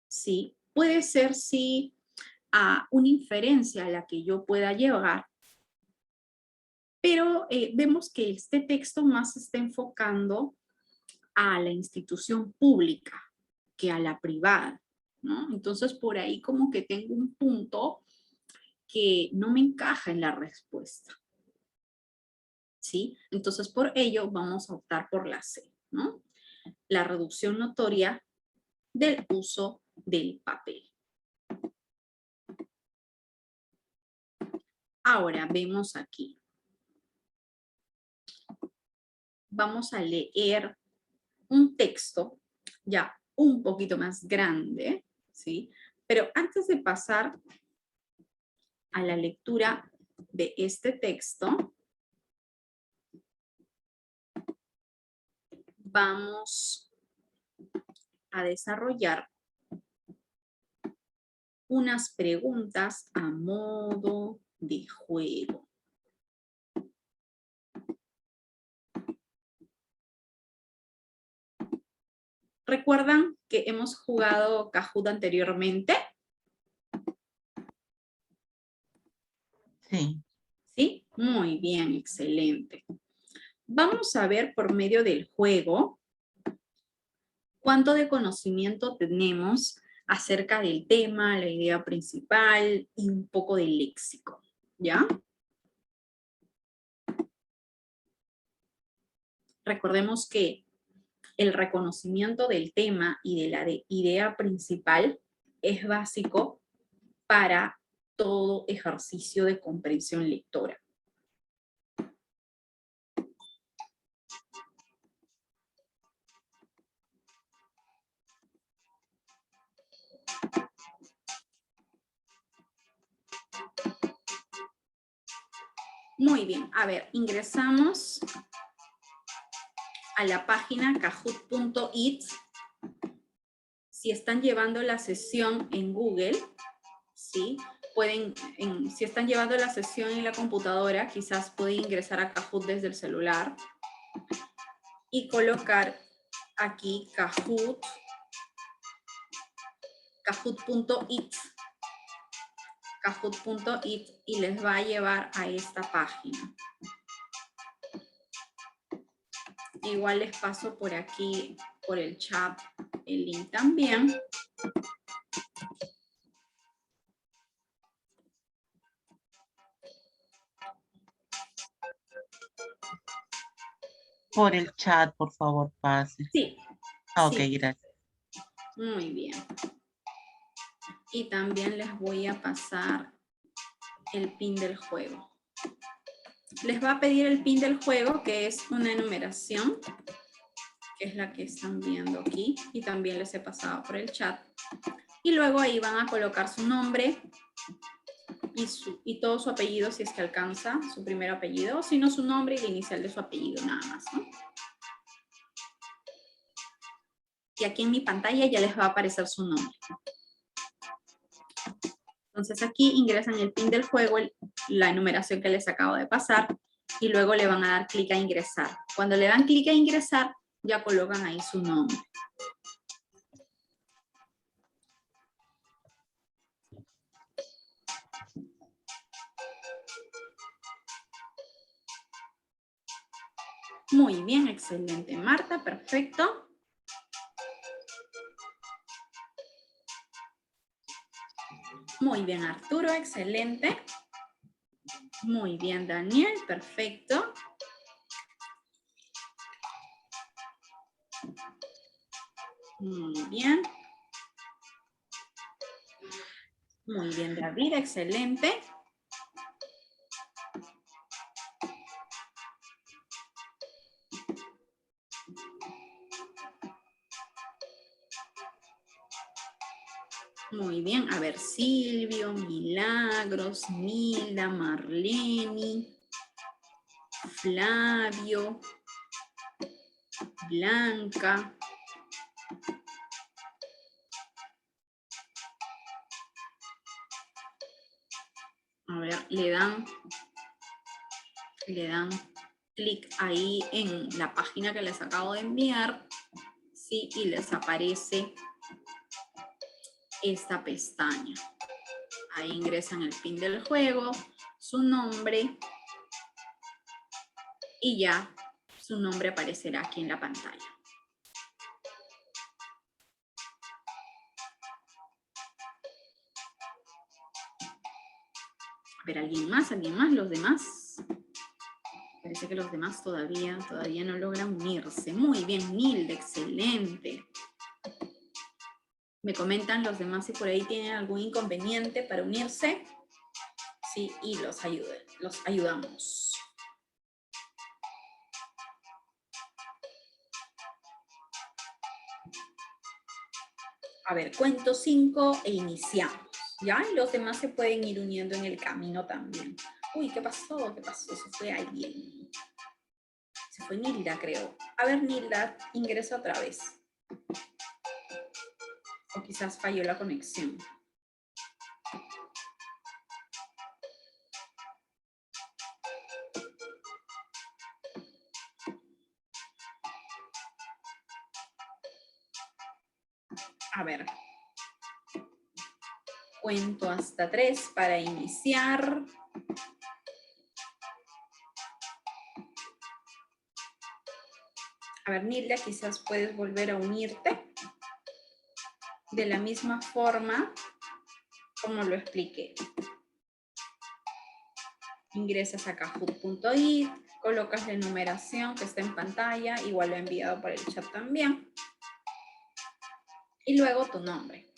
sí, puede ser sí a una inferencia a la que yo pueda llegar, pero vemos que este texto más se está enfocando a la institución pública que a la privada, ¿no? Entonces, por ahí como que tengo un punto que no me encaja en la respuesta. ¿Sí? Entonces, por ello, vamos a optar por la C, ¿no? La reducción notoria del uso del papel. Ahora, vemos aquí. Vamos a leer un texto ya un poquito más grande, ¿sí? Pero antes de pasar a la lectura de este texto, vamos a desarrollar unas preguntas a modo de juego. ¿Recuerdan que hemos jugado Kahoot anteriormente? Sí. ¿Sí? Muy bien, excelente. Vamos a ver por medio del juego cuánto de conocimiento tenemos acerca del tema, la idea principal y un poco del léxico, ¿ya? Recordemos que el reconocimiento del tema y de la idea principal es básico para todo ejercicio de comprensión lectora. Muy bien, a ver, ingresamos a la página kahoot.it. Si están llevando la sesión en Google, ¿sí? Si están llevando la sesión en la computadora, quizás pueden ingresar a Kahoot desde el celular y colocar aquí kahoot.it. Kahoot.it y les va a llevar a esta página. Igual les paso por aquí, por el chat, el link también. Por el chat, por favor, pase. Sí. Ok, Sí. gracias. Muy bien. Y también les voy a pasar el pin del juego. Les va a pedir el pin del juego, que es una enumeración, que es la que están viendo aquí, y también les he pasado por el chat. Y luego ahí van a colocar su nombre y todo su apellido, si es que alcanza su primer apellido, o si no, su nombre y la inicial de su apellido, nada más, ¿no? Y aquí en mi pantalla ya les va a aparecer su nombre. Entonces aquí ingresan el pin del juego, la enumeración que les acabo de pasar, y luego le van a dar clic a ingresar. Cuando le dan clic a ingresar, ya colocan ahí su nombre. Muy bien, excelente. Marta, perfecto. Muy bien, Arturo, excelente. Muy bien, Daniel, perfecto. Muy bien. Muy bien, David, excelente. Muy bien, a ver, Silvio, Milagros, Milda, Marleni, Flavio, Blanca. A ver, le dan clic ahí en la página que les acabo de enviar, ¿sí? Y les aparece esta pestaña. Ahí ingresan el pin del juego, su nombre, y ya su nombre aparecerá aquí en la pantalla. A ver, ¿alguien más? ¿Los demás? Parece que los demás todavía no logran unirse. Muy bien, Nilda, excelente. Me comentan los demás si por ahí tienen algún inconveniente para unirse. Sí, y los ayudamos. A ver, cuento 5 e iniciamos. ¿Ya? Y los demás se pueden ir uniendo en el camino también. Uy, ¿qué pasó? ¿Qué pasó? Se fue alguien. Se fue Nilda, creo. A ver, Nilda, ingresa otra vez. O quizás falló la conexión. A ver. Cuento hasta 3 para iniciar. A ver, Nilda, quizás puedes volver a unirte de la misma forma como lo expliqué. Ingresas a kahoot.it, colocas la numeración que está en pantalla, igual lo he enviado por el chat también. Y luego tu nombre.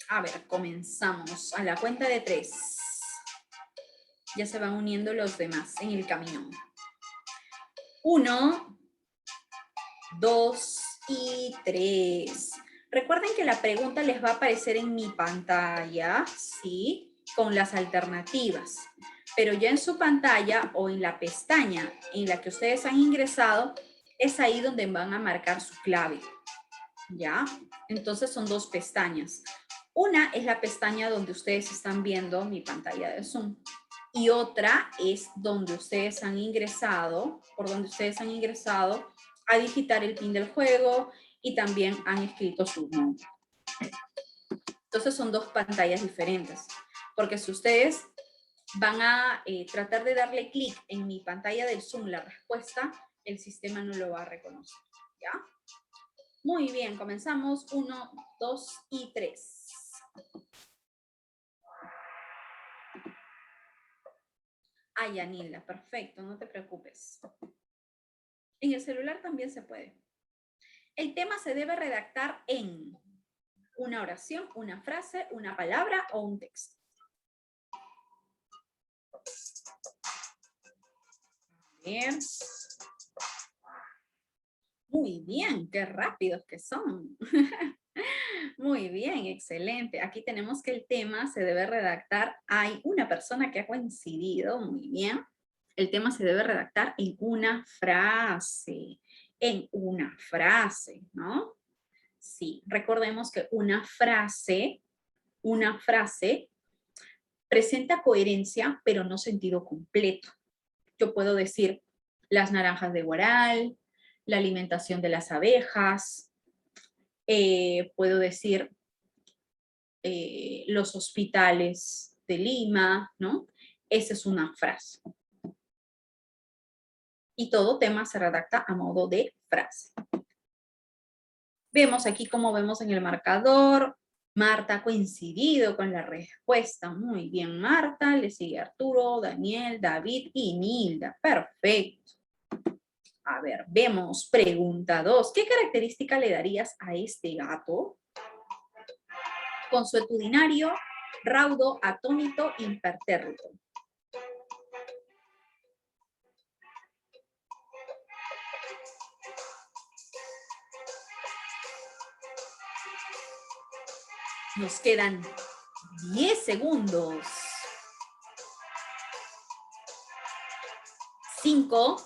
A ver, comenzamos. A la cuenta de 3. Ya se van uniendo los demás en el camino. 1, 2 y 3. Recuerden que la pregunta les va a aparecer en mi pantalla, ¿sí? Con las alternativas. Pero ya en su pantalla o en la pestaña en la que ustedes han ingresado, es ahí donde van a marcar su clave, ¿ya? Entonces son 2 pestañas. Una es la pestaña donde ustedes están viendo mi pantalla de Zoom. Y otra es donde ustedes han ingresado, por donde ustedes han ingresado a digitar el PIN del juego y también han escrito su nombre. Entonces son 2 pantallas diferentes. Porque si ustedes van a tratar de darle clic en mi pantalla del Zoom, la respuesta, el sistema no lo va a reconocer, ¿ya? Muy bien, comenzamos. 1, 2 y 3. Ah, ya, Nilda, perfecto, no te preocupes. En el celular también se puede. El tema se debe redactar en una oración, una frase, una palabra o un texto. Bien. Muy bien, qué rápidos que son. Muy bien, excelente. Aquí tenemos que el tema se debe redactar. Hay una persona que ha coincidido, muy bien. El tema se debe redactar en una frase. En una frase, ¿no? Sí, recordemos que una frase presenta coherencia, pero no sentido completo. Yo puedo decir las naranjas de Guaral, la alimentación de las abejas, puedo decir los hospitales de Lima, ¿no? Esa es una frase. Y todo tema se redacta a modo de frase. Vemos aquí como vemos en el marcador, Marta ha coincidido con la respuesta. Muy bien, Marta. Le sigue Arturo, Daniel, David y Nilda. Perfecto. A ver, vemos. Pregunta 2. ¿Qué característica le darías a este gato? Consuetudinario, raudo, atónito, impertérrito. Nos quedan 10 segundos. 5,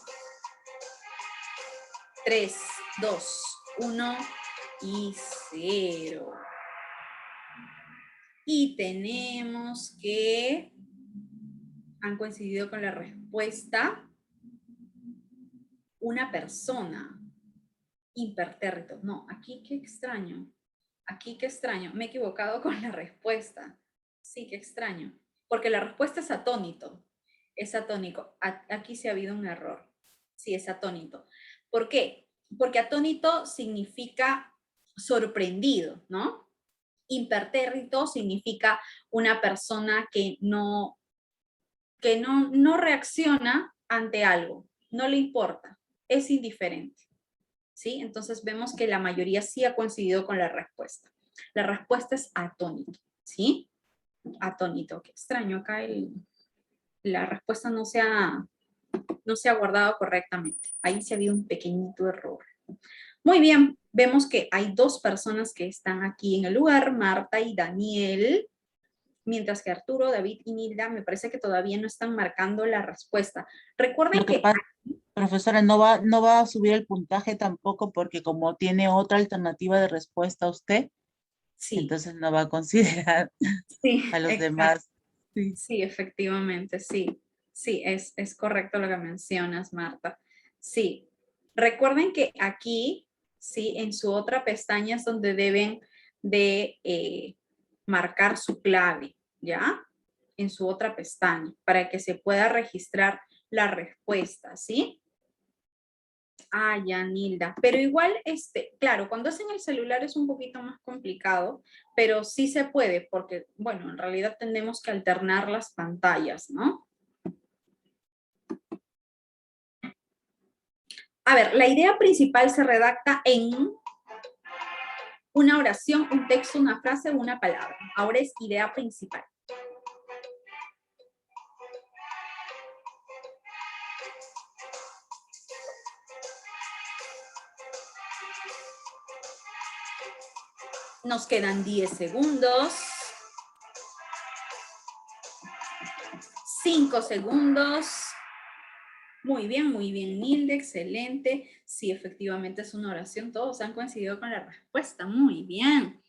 3, 2, 1 y 0. Y tenemos que han coincidido con la respuesta una persona. Impertérrito. No, aquí qué extraño. Aquí qué extraño. Me he equivocado con la respuesta. Sí, qué extraño. Porque la respuesta es atónito. Es atónico. Aquí sí ha habido un error. Sí, es atónito. ¿Por qué? Porque atónito significa sorprendido, ¿no? Impertérrito significa una persona que no reacciona ante algo, no le importa, es indiferente. ¿Sí? Entonces vemos que la mayoría sí ha coincidido con la respuesta. La respuesta es atónito, ¿sí? Atónito, qué extraño, acá la respuesta no se ha guardado correctamente. Ahí sí ha habido un pequeñito error. Muy bien, vemos que hay dos personas que están aquí en el lugar, Marta y Daniel, mientras que Arturo, David y Nilda me parece que todavía no están marcando la respuesta. Recuerden Lo que que... pasa, profesora, no va a subir el puntaje tampoco porque como tiene otra alternativa de respuesta a usted, Sí, entonces no va a considerar sí, a los exacto. demás. Sí. Sí, efectivamente, sí. Sí, es correcto lo que mencionas, Marta. Sí. Recuerden que aquí, sí, en su otra pestaña es donde deben de marcar su clave, ¿ya? En su otra pestaña, para que se pueda registrar la respuesta, ¿sí? Ah, ya, Nilda. Pero igual, claro, cuando es en el celular es un poquito más complicado, pero sí se puede, porque, bueno, en realidad tenemos que alternar las pantallas, ¿no? A ver, la idea principal se redacta en una oración, un texto, una frase o una palabra. Ahora es idea principal. Nos quedan 10 segundos. 5 segundos. Muy bien, Nilde, excelente. Sí, efectivamente es una oración, todos han coincidido con la respuesta. Muy bien.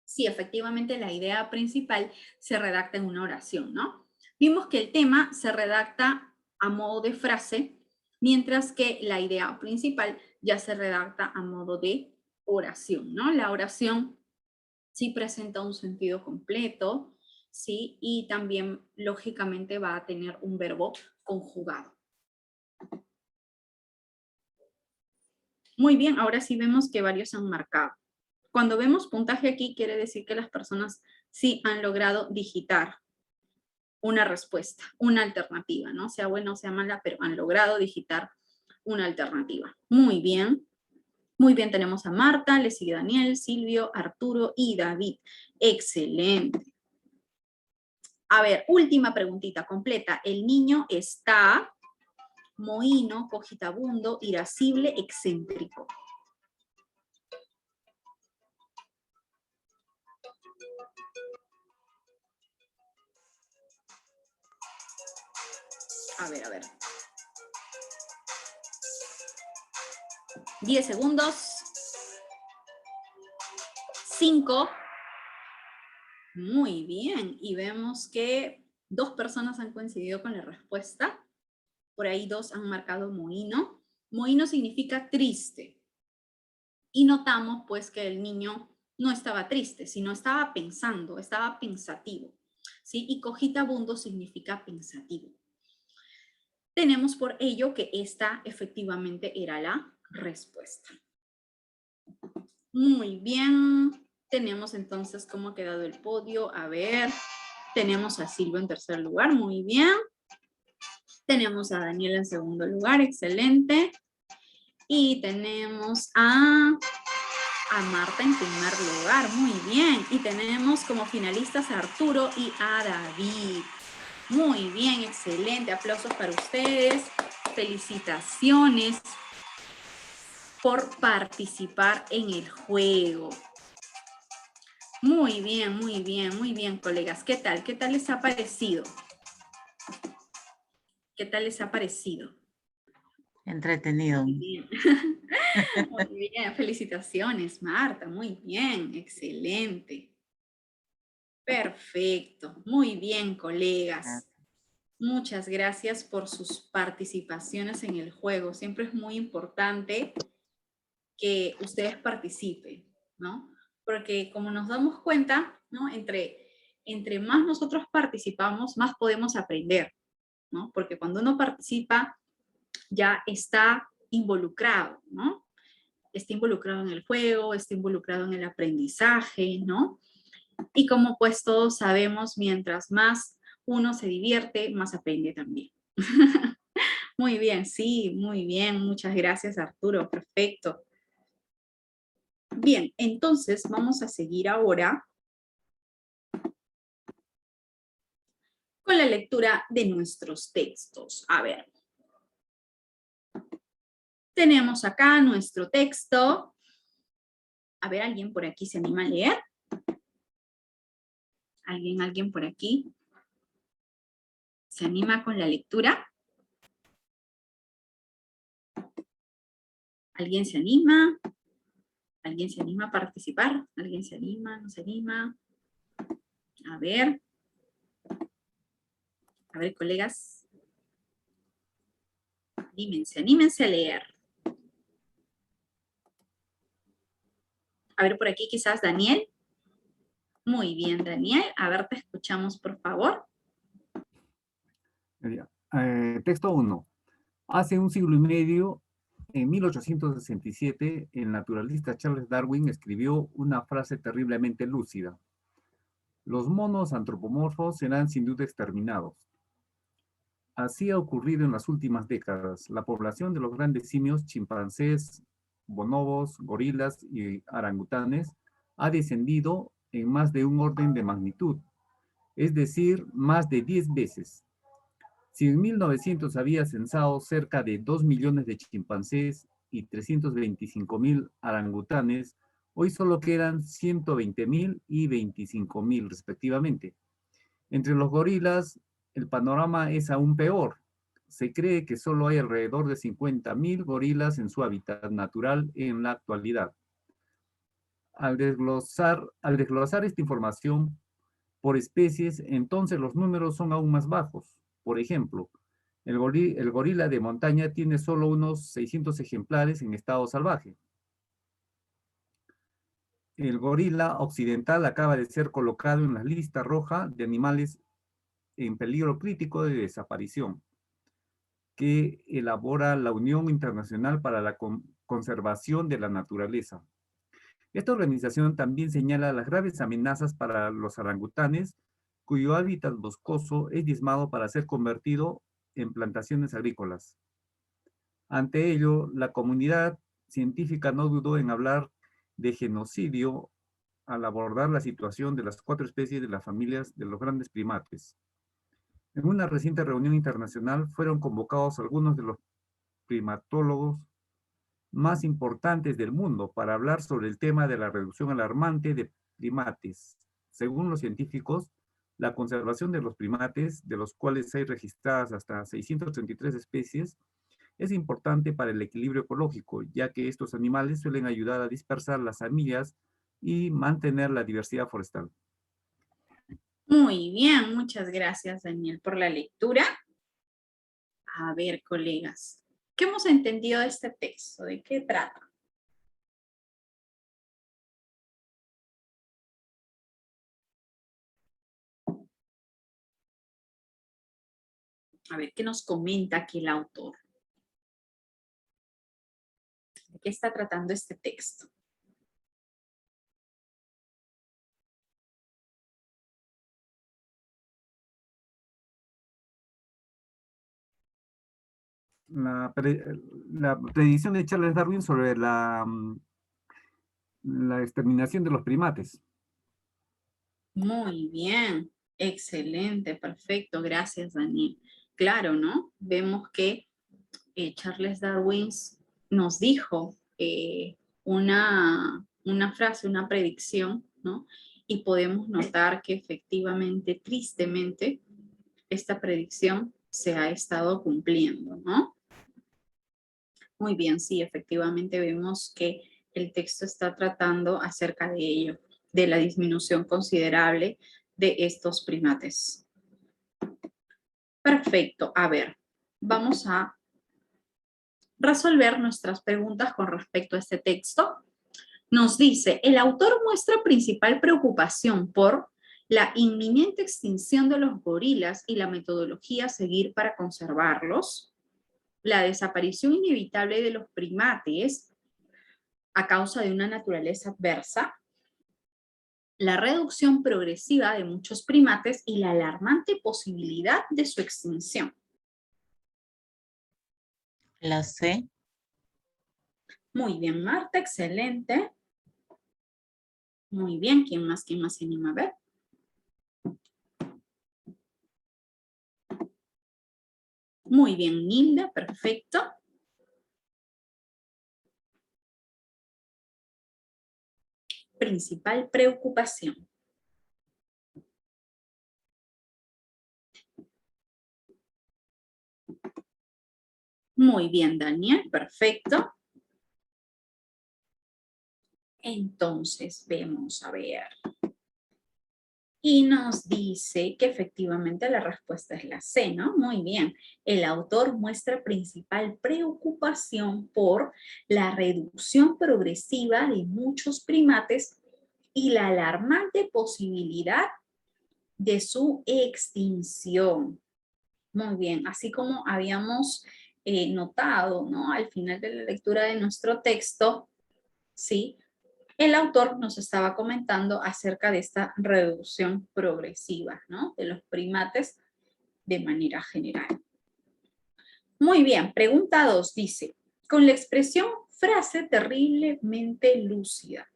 Sí, efectivamente la idea principal se redacta en una oración, ¿no? Vimos que el tema se redacta a modo de frase, mientras que la idea principal ya se redacta a modo de oración, ¿no? La oración sí presenta un sentido completo, ¿sí? Y también, lógicamente, va a tener un verbo conjugado. Muy bien, ahora sí vemos que varios han marcado. Cuando vemos puntaje aquí, quiere decir que las personas sí han logrado digitar una respuesta, una alternativa, ¿no? Sea buena o sea mala, pero han logrado digitar una alternativa. Muy bien. Muy bien, tenemos a Marta, le sigue Daniel, Silvio, Arturo y David. Excelente. A ver, última preguntita completa. El niño está mohíno, cogitabundo, irascible, excéntrico. A ver. 10 segundos. 5. Muy bien. Y vemos que 2 personas han coincidido con la respuesta. Por ahí 2 han marcado mohíno. Mohíno significa triste. Y notamos pues que el niño no estaba triste, sino estaba pensando, estaba pensativo. ¿Sí? Y cogitabundo significa pensativo. Tenemos por ello que esta efectivamente era la respuesta. Muy bien. Tenemos entonces cómo ha quedado el podio. A ver, tenemos a Silvio en tercer lugar. Muy bien. Tenemos a Daniel en segundo lugar. Excelente. Y tenemos a Marta en primer lugar. Muy bien. Y tenemos como finalistas a Arturo y a David. Muy bien, excelente. Aplausos para ustedes. Felicitaciones por participar en el juego. Muy bien, colegas. ¿Qué tal? ¿Qué tal les ha parecido? ¿Qué tal les ha parecido? Entretenido. Muy bien. Muy bien, felicitaciones, Marta. Muy bien, excelente. Perfecto. Muy bien, colegas. Muchas gracias por sus participaciones en el juego. Siempre es muy importante que ustedes participen, ¿no? Porque como nos damos cuenta, ¿no? Entre más nosotros participamos, más podemos aprender, ¿no? Porque cuando uno participa, ya está involucrado, ¿no? Está involucrado en el juego, está involucrado en el aprendizaje, ¿no? Y como pues todos sabemos, mientras más uno se divierte, más aprende también. Muy bien, sí, muy bien. Muchas gracias, Arturo. Perfecto. Bien, entonces vamos a seguir ahora con la lectura de nuestros textos. A ver. Tenemos acá nuestro texto. A ver, ¿alguien por aquí se anima a leer? ¿Alguien por aquí se anima con la lectura? ¿Alguien se anima? ¿Alguien se anima a participar? ¿Alguien se anima? ¿No se anima? A ver, colegas. Anímense a leer. A ver, por aquí quizás Daniel. Muy bien, Daniel. A ver, te escuchamos, por favor. Texto 1. Hace un siglo y medio, en 1867, el naturalista Charles Darwin escribió una frase terriblemente lúcida. Los monos antropomorfos serán sin duda exterminados. Así ha ocurrido en las últimas décadas. La población de los grandes simios, chimpancés, bonobos, gorilas y orangutanes ha descendido en más de un orden de magnitud, es decir, más de 10 veces. Si en 1900 había censado cerca de 2 millones de chimpancés y 325.000 orangutanes, hoy solo quedan 120.000 y 25.000 respectivamente. Entre los gorilas, el panorama es aún peor. Se cree que solo hay alrededor de 50.000 gorilas en su hábitat natural en la actualidad. Al desglosar esta información por especies, entonces los números son aún más bajos. Por ejemplo, el gorila de montaña tiene solo unos 600 ejemplares en estado salvaje. El gorila occidental acaba de ser colocado en la lista roja de animales en peligro crítico de desaparición, que elabora la Unión Internacional para la Conservación de la Naturaleza. Esta organización también señala las graves amenazas para los orangutanes, cuyo hábitat boscoso es diezmado para ser convertido en plantaciones agrícolas. Ante ello, la comunidad científica no dudó en hablar de genocidio al abordar la situación de las 4 especies de las familias de los grandes primates. En una reciente reunión internacional fueron convocados algunos de los primatólogos más importantes del mundo para hablar sobre el tema de la reducción alarmante de primates. Según los científicos, la conservación de los primates, de los cuales hay registradas hasta 633 especies, es importante para el equilibrio ecológico, ya que estos animales suelen ayudar a dispersar las semillas y mantener la diversidad forestal. Muy bien, muchas gracias, Daniel, por la lectura. A ver, colegas, ¿qué hemos entendido de este texto? ¿De qué trata? A ver, ¿qué nos comenta aquí el autor? ¿De qué está tratando este texto? La predicción de Charles Darwin sobre la exterminación de los primates. Muy bien, excelente, perfecto, gracias, Daniel. Claro, ¿no? Vemos que Charles Darwin nos dijo una frase, una predicción, ¿no? Y podemos notar que efectivamente, tristemente, esta predicción se ha estado cumpliendo, ¿no? Muy bien, sí, efectivamente vemos que el texto está tratando acerca de ello, de la disminución considerable de estos primates. Perfecto, a ver, vamos a resolver nuestras preguntas con respecto a este texto. Nos dice, el autor muestra principal preocupación por la inminente extinción de los gorilas y la metodología a seguir para conservarlos, la desaparición inevitable de los primates a causa de una naturaleza adversa, la reducción progresiva de muchos primates y la alarmante posibilidad de su extinción. La C. Muy bien, Marta, excelente. Muy bien, ¿quién más se anima a ver? Muy bien, Nilda, perfecto. Principal preocupación. Muy bien, Daniel, perfecto. Entonces, vemos a ver. Y nos dice que efectivamente la respuesta es la C, ¿no? Muy bien. El autor muestra principal preocupación por la reducción progresiva de muchos primates y la alarmante posibilidad de su extinción. Muy bien, así como habíamos notado, ¿no? Al final de la lectura de nuestro texto, ¿sí? El autor nos estaba comentando acerca de esta reducción progresiva, ¿no? De los primates de manera general. Muy bien, pregunta 2 dice, con la expresión frase terriblemente lúcida,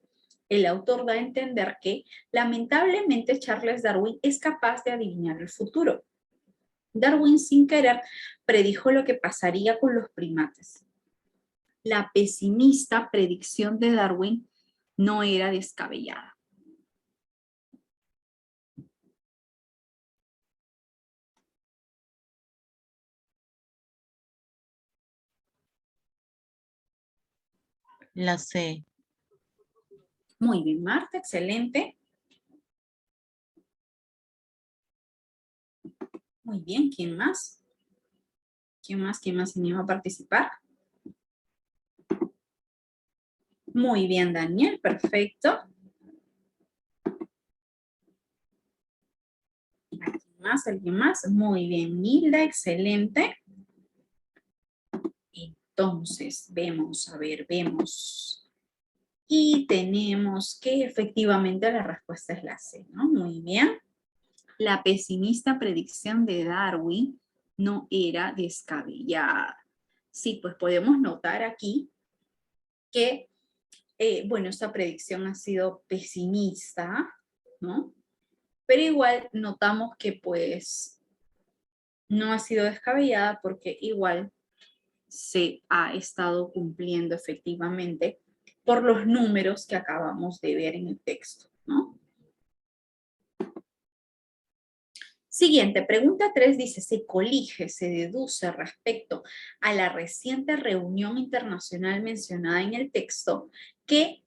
el autor da a entender que, lamentablemente, Charles Darwin es capaz de adivinar el futuro. Darwin, sin querer, predijo lo que pasaría con los primates. La pesimista predicción de Darwin no era descabellada. La C. Muy bien, Marta, excelente. Muy bien, ¿quién más? ¿Quién más se anima a participar? Muy bien, Daniel, perfecto. ¿Alguien más? ¿Alguien más? Muy bien, Nilda, excelente. Entonces, vemos, a ver, vemos. Y tenemos que efectivamente la respuesta es la C, ¿no? Muy bien. La pesimista predicción de Darwin no era descabellada. Sí, pues podemos notar aquí que, bueno, esta predicción ha sido pesimista, ¿no? Pero igual notamos que pues no ha sido descabellada porque igual se ha estado cumpliendo efectivamente por los números que acabamos de ver en el texto, ¿no? Siguiente, pregunta 3 dice, se colige, se deduce respecto a la reciente reunión internacional mencionada en el texto que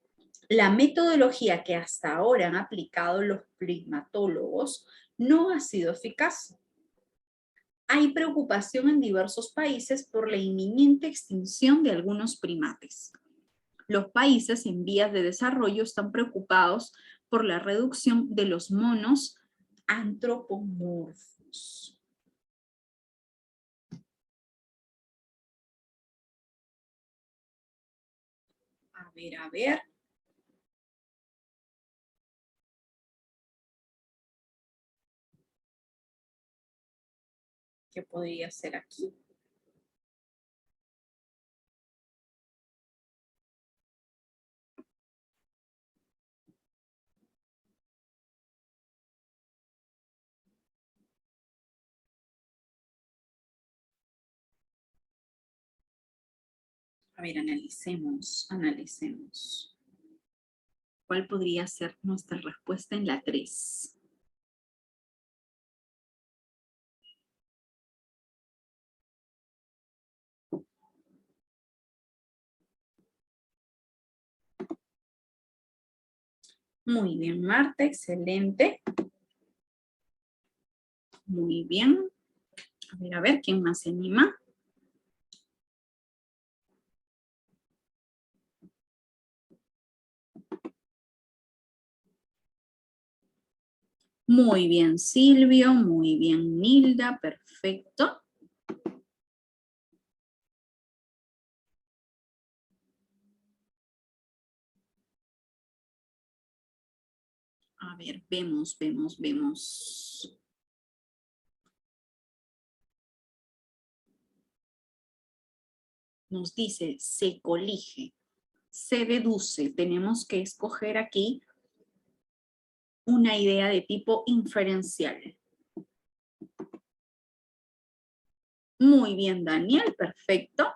la metodología que hasta ahora han aplicado los primatólogos no ha sido eficaz. Hay preocupación en diversos países por la inminente extinción de algunos primates. Los países en vías de desarrollo están preocupados por la reducción de los monos antropomorfos. A ver, a ver. ¿Qué podría ser aquí? A ver, analicemos, analicemos. ¿Cuál podría ser nuestra respuesta en la 3? Muy bien, Marta, excelente. Muy bien. A ver, ¿quién más se anima? Muy bien, Silvio, muy bien, Nilda, perfecto. A ver, vemos. Nos dice, se colige, se deduce. Tenemos que escoger aquí una idea de tipo inferencial. Muy bien, Daniel, perfecto.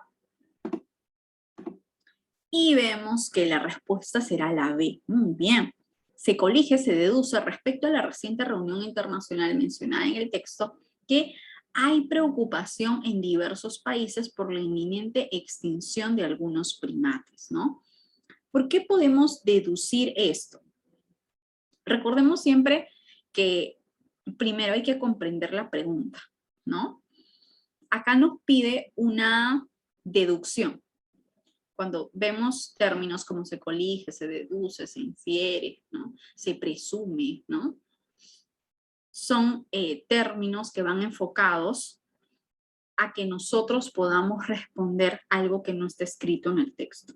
Y vemos que la respuesta será la B. Muy bien. Se colige, se deduce respecto a la reciente reunión internacional mencionada en el texto que hay preocupación en diversos países por la inminente extinción de algunos primates, ¿no? ¿Por qué podemos deducir esto? Recordemos siempre que primero hay que comprender la pregunta, ¿no? Acá nos pide una deducción. Cuando vemos términos como se colige, se deduce, se infiere, ¿no? Se presume, ¿no? Son términos que van enfocados a que nosotros podamos responder algo que no está escrito en el texto.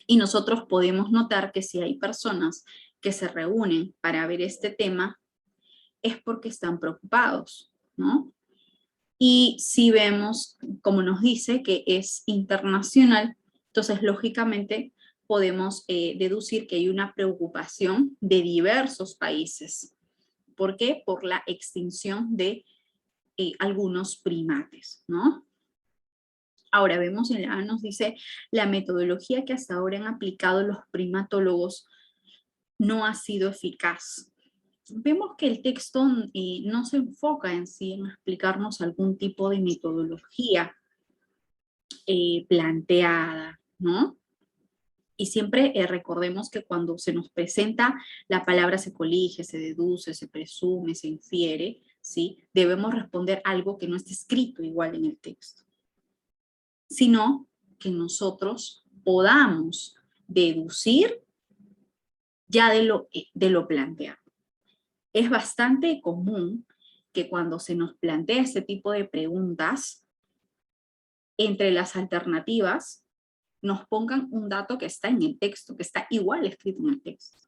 Y nosotros podemos notar que si hay personas que se reúnen para ver este tema, es porque están preocupados, ¿no? Y si vemos, como nos dice, que es internacional, entonces lógicamente podemos deducir que hay una preocupación de diversos países. ¿Por qué? Por la extinción de algunos primates, ¿no? Ahora vemos en la A nos dice, la metodología que hasta ahora han aplicado los primatólogos no ha sido eficaz. Vemos que el texto no se enfoca en sí en explicarnos algún tipo de metodología planteada, ¿no? Y siempre recordemos que cuando se nos presenta la palabra se colige, se deduce, se presume, se infiere, ¿sí? Debemos responder algo que no esté escrito igual en el texto, sino que nosotros podamos deducir ya de lo planteado. Es bastante común que cuando se nos plantea este tipo de preguntas, entre las alternativas, nos pongan un dato que está en el texto, que está igual escrito en el texto.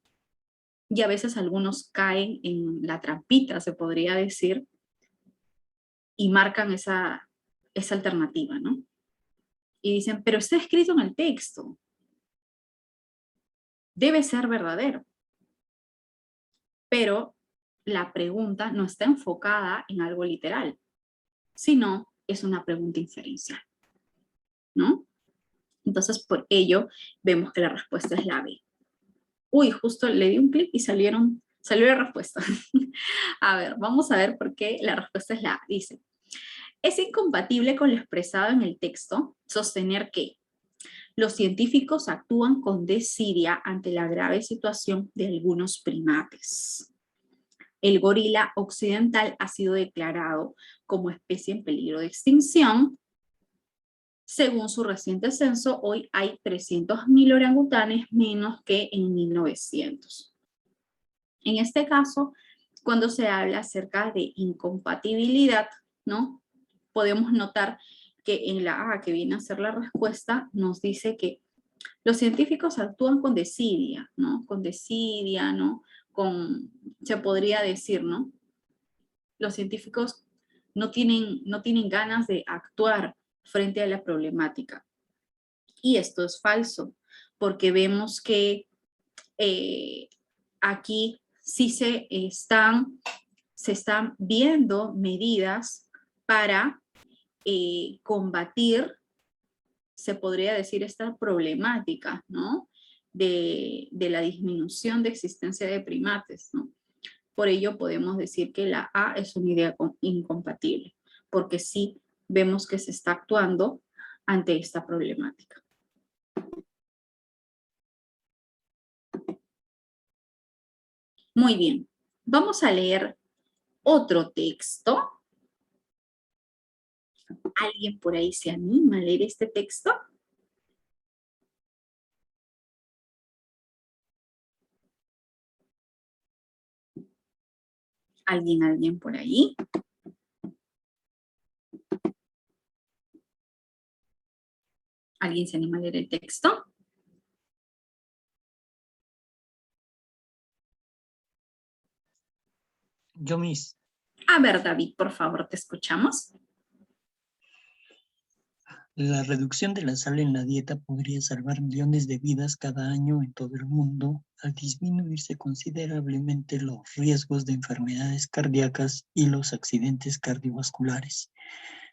Y a veces algunos caen en la trampita, se podría decir, y marcan esa alternativa, ¿no? Y dicen, pero está escrito en el texto. Debe ser verdadero. Pero la pregunta no está enfocada en algo literal, sino es una pregunta inferencial, ¿no? Entonces, por ello, vemos que la respuesta es la B. Uy, justo le di un clic y salió la respuesta. A ver, vamos a ver por qué la respuesta es la A. Dice, es incompatible con lo expresado en el texto sostener que los científicos actúan con desidia ante la grave situación de algunos primates. El gorila occidental ha sido declarado como especie en peligro de extinción. Según su reciente censo, hoy hay 300.000 orangutanes menos que en 1900. En este caso, cuando se habla acerca de incompatibilidad, ¿no? Podemos notar que en la A, que viene a ser la respuesta, nos dice que los científicos actúan con desidia, ¿no? Con desidia, ¿no? Se podría decir, ¿no? Los científicos no tienen ganas de actuar frente a la problemática. Y esto es falso, porque vemos que aquí sí se están viendo medidas para combatir, se podría decir, esta problemática, ¿no? De la disminución de existencia de primates, ¿no? Por ello podemos decir que la A es una idea incompatible, porque sí vemos que se está actuando ante esta problemática. Muy bien, vamos a leer otro texto. ¿Alguien por ahí se anima a leer este texto? ¿Alguien por ahí? ¿Alguien se anima a leer el texto? Yo, Miss, A ver, David, por favor, te escuchamos. la reducción de la sal en la dieta podría salvar millones de vidas cada año en todo el mundo al disminuirse considerablemente los riesgos de enfermedades cardíacas y los accidentes cardiovasculares,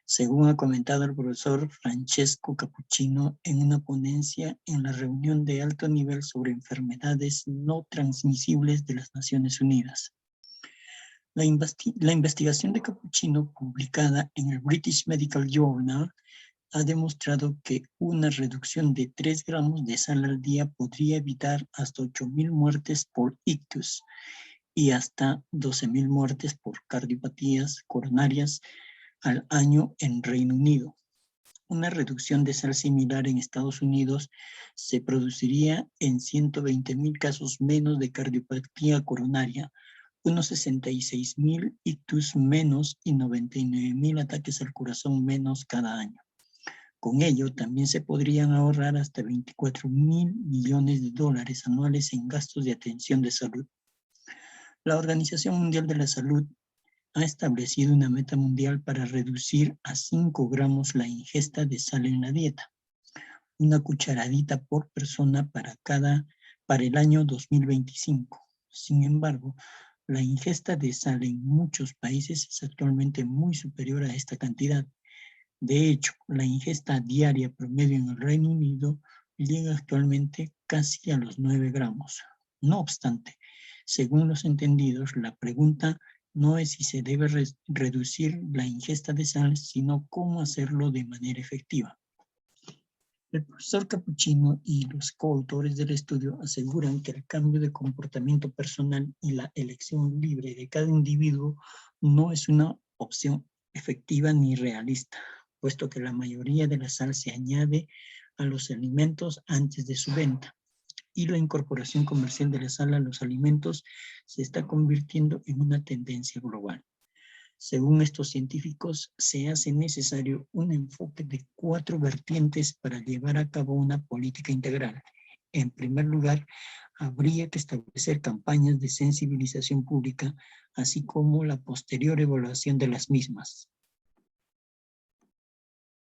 según ha comentado el profesor Francesco Cappuccino en una ponencia en la reunión de alto nivel sobre enfermedades no transmisibles de las Naciones Unidas. La investigación de Cappuccino, publicada en el British Medical Journal, ha demostrado que una reducción de 3 gramos de sal al día podría evitar hasta 8.000 muertes por ictus y hasta 12.000 muertes por cardiopatías coronarias al año en Reino Unido. Una reducción de sal similar en Estados Unidos se produciría en 120.000 casos menos de cardiopatía coronaria, unos 66.000 ictus menos y 99.000 ataques al corazón menos cada año. Con ello, también se podrían ahorrar hasta 24.000 millones de dólares anuales en gastos de atención de salud. La Organización Mundial de la Salud ha establecido una meta mundial para reducir a 5 gramos la ingesta de sal en la dieta, una cucharadita por persona para el año 2025. Sin embargo, la ingesta de sal en muchos países es actualmente muy superior a esta cantidad. De hecho, la ingesta diaria promedio en el Reino Unido llega actualmente casi a los 9 gramos. No obstante, según los entendidos, la pregunta no es si se debe reducir la ingesta de sal, sino cómo hacerlo de manera efectiva. El profesor Cappuccino y los coautores del estudio aseguran que el cambio de comportamiento personal y la elección libre de cada individuo no es una opción efectiva ni realista, puesto que la mayoría de la sal se añade a los alimentos antes de su venta, y la incorporación comercial de la sal a los alimentos se está convirtiendo en una tendencia global. Según estos científicos, se hace necesario un enfoque de 4 vertientes para llevar a cabo una política integral. En primer lugar, habría que establecer campañas de sensibilización pública, así como la posterior evaluación de las mismas.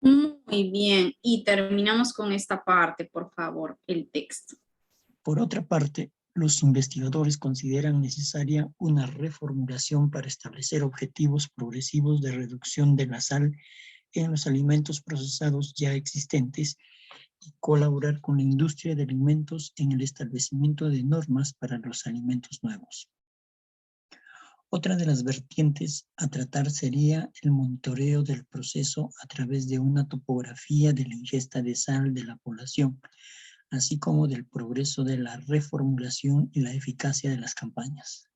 Muy bien, y terminamos con esta parte, por favor, el texto. Por otra parte, los investigadores consideran necesaria una reformulación para establecer objetivos progresivos de reducción de la sal en los alimentos procesados ya existentes y colaborar con la industria de alimentos en el establecimiento de normas para los alimentos nuevos. Otra de las vertientes a tratar sería el monitoreo del proceso a través de una topografía de la ingesta de sal de la población, así como del progreso de la reformulación y la eficacia de las campañas.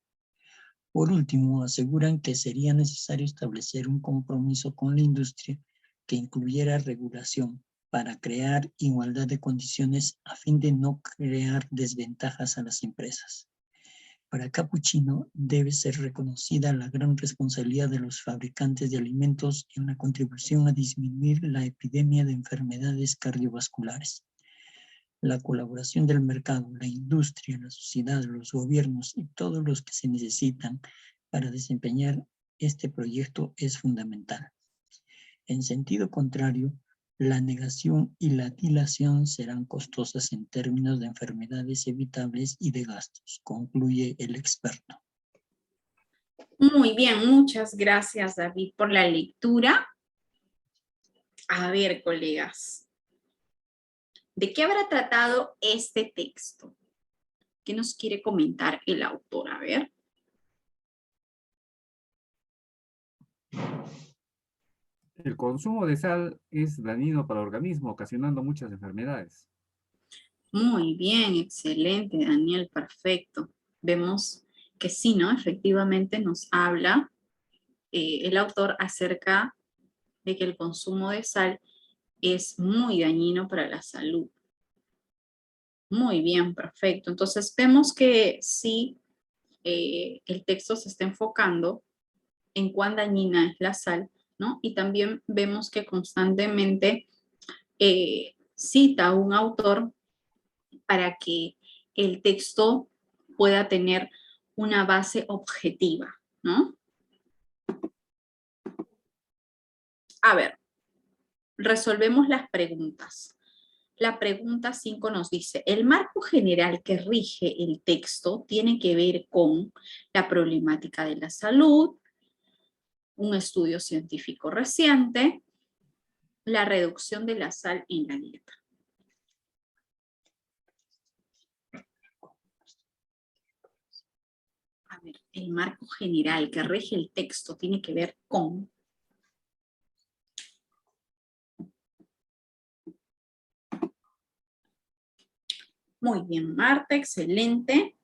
Por último, aseguran que sería necesario establecer un compromiso con la industria que incluyera regulación para crear igualdad de condiciones a fin de no crear desventajas a las empresas. Para Cappuccino debe ser reconocida la gran responsabilidad de los fabricantes de alimentos en la contribución a disminuir la epidemia de enfermedades cardiovasculares. La colaboración del mercado, la industria, la sociedad, los gobiernos y todos los que se necesitan para desempeñar este proyecto es fundamental. En sentido contrario, la negación y la dilación serán costosas en términos de enfermedades evitables y de gastos, concluye el experto. Muy bien, muchas gracias, David, por la lectura. A ver, colegas, ¿de qué habrá tratado este texto? ¿Qué nos quiere comentar el autor? A ver. El consumo de sal es dañino para el organismo, ocasionando muchas enfermedades. Muy bien, excelente, Daniel, perfecto. Vemos que sí, ¿no? Efectivamente nos habla el autor acerca de que el consumo de sal es muy dañino para la salud. Muy bien, perfecto. Entonces vemos que sí, el texto se está enfocando en cuán dañina es la sal, ¿no? Y también vemos que constantemente cita a un autor para que el texto pueda tener una base objetiva, ¿no? A ver, resolvemos las preguntas. La pregunta 5 nos dice, el marco general que rige el texto tiene que ver con la problemática de la salud, un estudio científico reciente, la reducción de la sal en la dieta. A ver, el marco general que rige el texto tiene que ver con... Muy bien, Marta, excelente.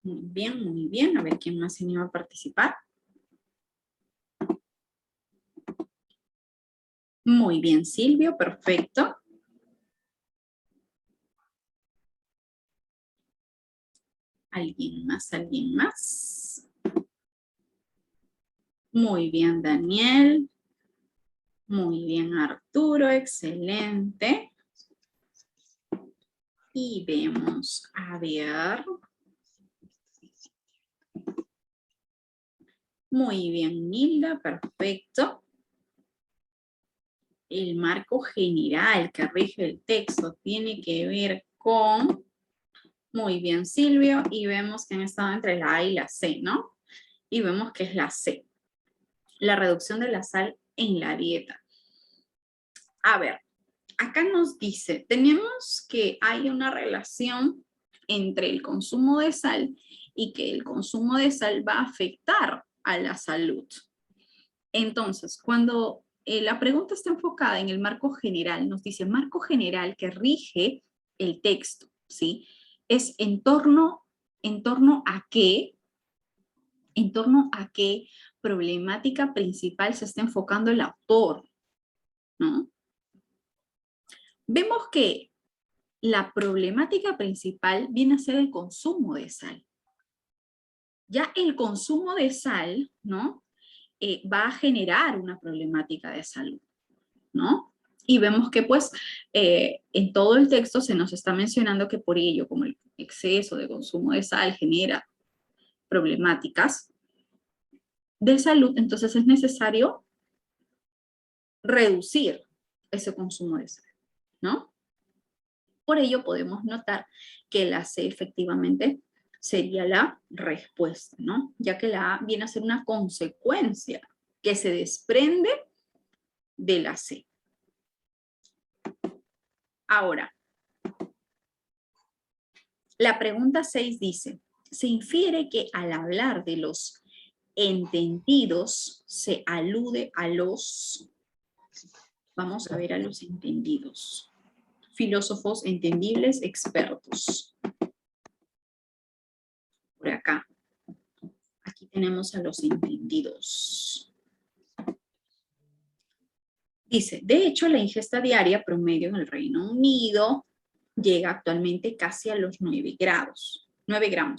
Muy bien, muy bien. A ver quién más se anima a participar. Muy bien, Silvio, perfecto. ¿Alguien más? ¿Alguien más? Muy bien, Daniel. Muy bien, Arturo, excelente. Y vemos, a ver. Muy bien, Nilda, perfecto. El marco general que rige el texto tiene que ver con... Muy bien, Silvio, y vemos que han estado entre la A y la C, ¿no? Y vemos que es la C. La reducción de la sal en la dieta. A ver, acá nos dice, tenemos que hay una relación entre el consumo de sal y que el consumo de sal va a afectar a la salud. Entonces, cuando la pregunta está enfocada en el marco general, nos dice marco general que rige el texto, ¿sí? Es en torno a qué problemática principal se está enfocando el autor, ¿no? Vemos que la problemática principal viene a ser el consumo de sal. Ya el consumo de sal, ¿no? Va a generar una problemática de salud, ¿no? Y vemos que pues en todo el texto se nos está mencionando que por ello, como el exceso de consumo de sal genera problemáticas de salud, entonces es necesario reducir ese consumo de sal, ¿no? Por ello podemos notar que la C efectivamente sería la respuesta, ¿no? Ya que la A viene a ser una consecuencia que se desprende de la C. Ahora, la pregunta 6 dice, se infiere que al hablar de los entendidos se alude a los, vamos a ver a los entendidos, filósofos entendibles expertos. Por acá. Aquí tenemos a los entendidos. Dice, de hecho, la ingesta diaria promedio en el Reino Unido llega actualmente casi a los 9 gramos,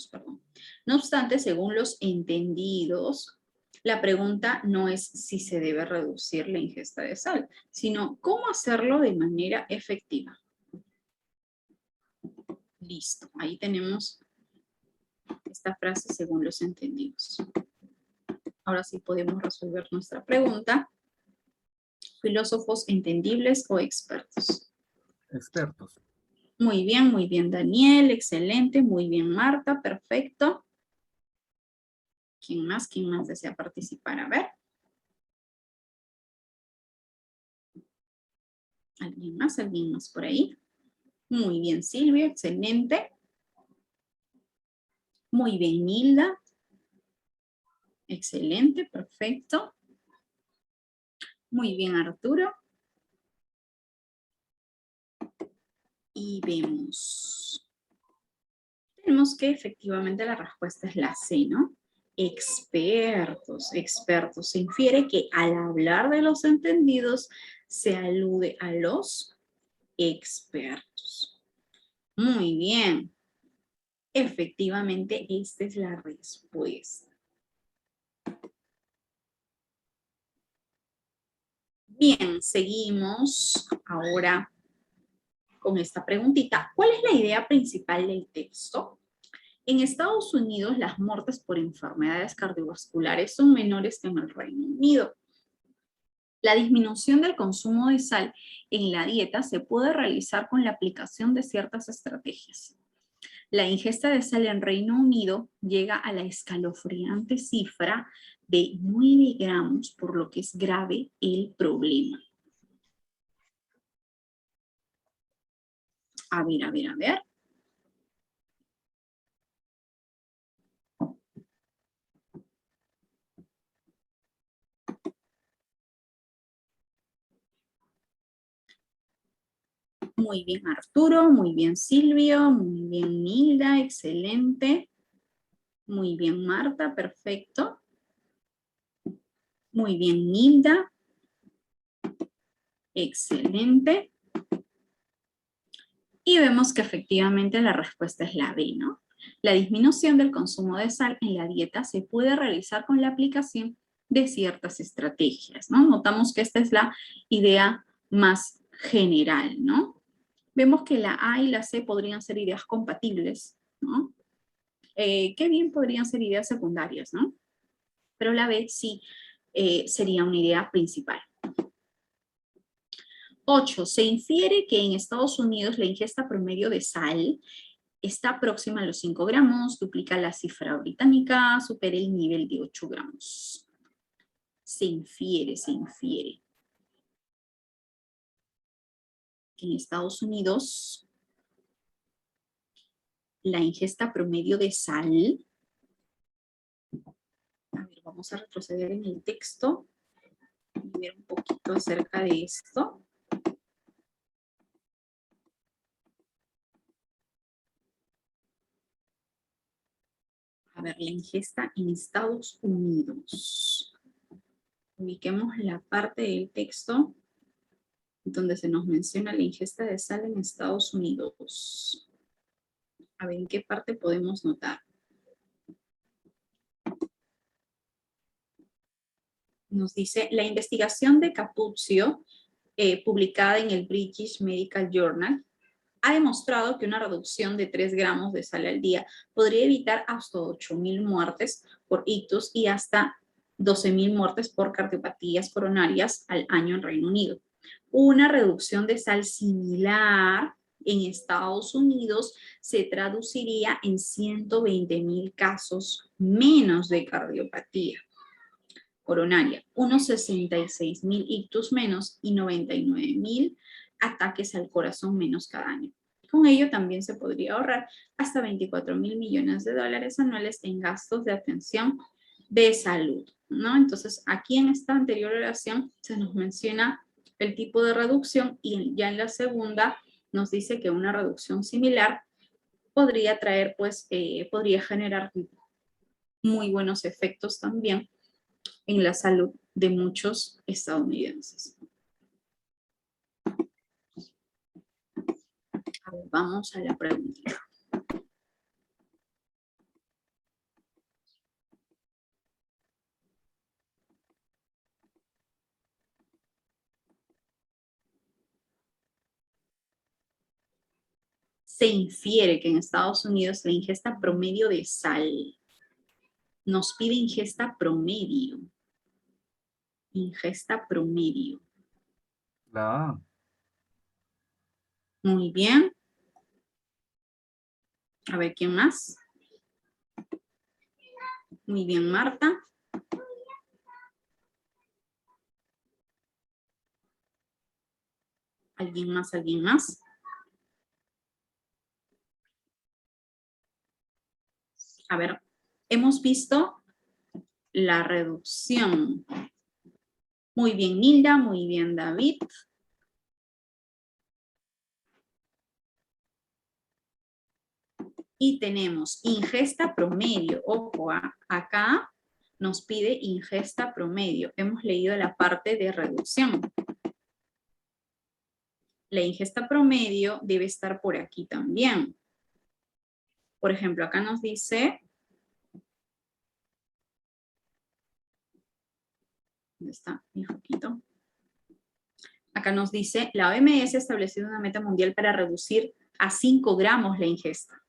perdón. No obstante, según los entendidos, la pregunta no es si se debe reducir la ingesta de sal, sino cómo hacerlo de manera efectiva. Listo, ahí tenemos esta frase según los entendidos. Ahora sí podemos resolver nuestra pregunta. Filósofos entendibles o expertos. Expertos. Muy bien, Daniel, excelente, muy bien, Marta, perfecto. ¿Quién más? ¿Quién más desea participar? A ver. ¿Alguien más? ¿Alguien más por ahí? Muy bien, Silvia, excelente. Muy bien, Nilda. Excelente, perfecto. Muy bien, Arturo. Y vemos. Tenemos que efectivamente la respuesta es la C, ¿no? Expertos, expertos. Se infiere que al hablar de los entendidos se alude a los expertos. Muy bien. Efectivamente, esta es la respuesta. Bien, seguimos ahora con esta preguntita. ¿Cuál es la idea principal del texto? En Estados Unidos, las muertes por enfermedades cardiovasculares son menores que en el Reino Unido. La disminución del consumo de sal en la dieta se puede realizar con la aplicación de ciertas estrategias. La ingesta de sal en Reino Unido llega a la escalofriante cifra de 9 gramos, por lo que es grave el problema. A ver. Muy bien, Arturo, muy bien, Silvio, muy bien, Nilda, excelente. Muy bien, Marta, perfecto. Muy bien, Nilda. Excelente. Y vemos que efectivamente la respuesta es la B, ¿no? La disminución del consumo de sal en la dieta se puede realizar con la aplicación de ciertas estrategias, ¿no? Notamos que esta es la idea más general, ¿no? Vemos que la A y la C podrían ser ideas compatibles, ¿no? Qué bien podrían ser ideas secundarias, ¿no? Pero la B sí sería una idea principal. 8. Se infiere que en Estados Unidos la ingesta promedio de sal está próxima a los 5 gramos, duplica la cifra británica, supera el nivel de 8 gramos. Se infiere. Que en Estados Unidos la ingesta promedio de sal, a ver, vamos a retroceder en el texto y ver un poquito acerca de esto. A ver, la ingesta en Estados Unidos. Ubiquemos la parte del texto donde se nos menciona la ingesta de sal en Estados Unidos. A ver, ¿en qué parte podemos notar? Nos dice, la investigación de Capuzio, publicada en el British Medical Journal, ha demostrado que una reducción de 3 gramos de sal al día podría evitar hasta 8.000 muertes por ictus y hasta 12.000 muertes por cardiopatías coronarias al año en Reino Unido. Una reducción de sal similar en Estados Unidos se traduciría en 120.000 casos menos de cardiopatía coronaria, unos 66.000 ictus menos y 99.000 ataques al corazón menos cada año. Con ello también se podría ahorrar hasta 24.000 millones de dólares anuales en gastos de atención de salud, ¿no? Entonces, aquí en esta anterior oración se nos menciona el tipo de reducción y ya en la segunda nos dice que una reducción similar podría traer, pues, podría generar muy buenos efectos también en la salud de muchos estadounidenses. A ver, vamos a la pregunta. Se infiere que en Estados Unidos la ingesta promedio de sal, nos pide ingesta promedio. Ingesta promedio. La A. Muy bien. A ver, ¿quién más? Muy bien, Marta. ¿Alguien más? ¿Alguien más? A ver, hemos visto la reducción. Muy bien, Nilda. Muy bien, David. Y tenemos ingesta promedio. Ojo, acá nos pide ingesta promedio. Hemos leído la parte de reducción. La ingesta promedio debe estar por aquí también. Por ejemplo, acá nos dice... ¿Dónde está mi foquito? Acá Acá nos dice, la OMS ha establecido una meta mundial para reducir a 5 gramos la ingesta.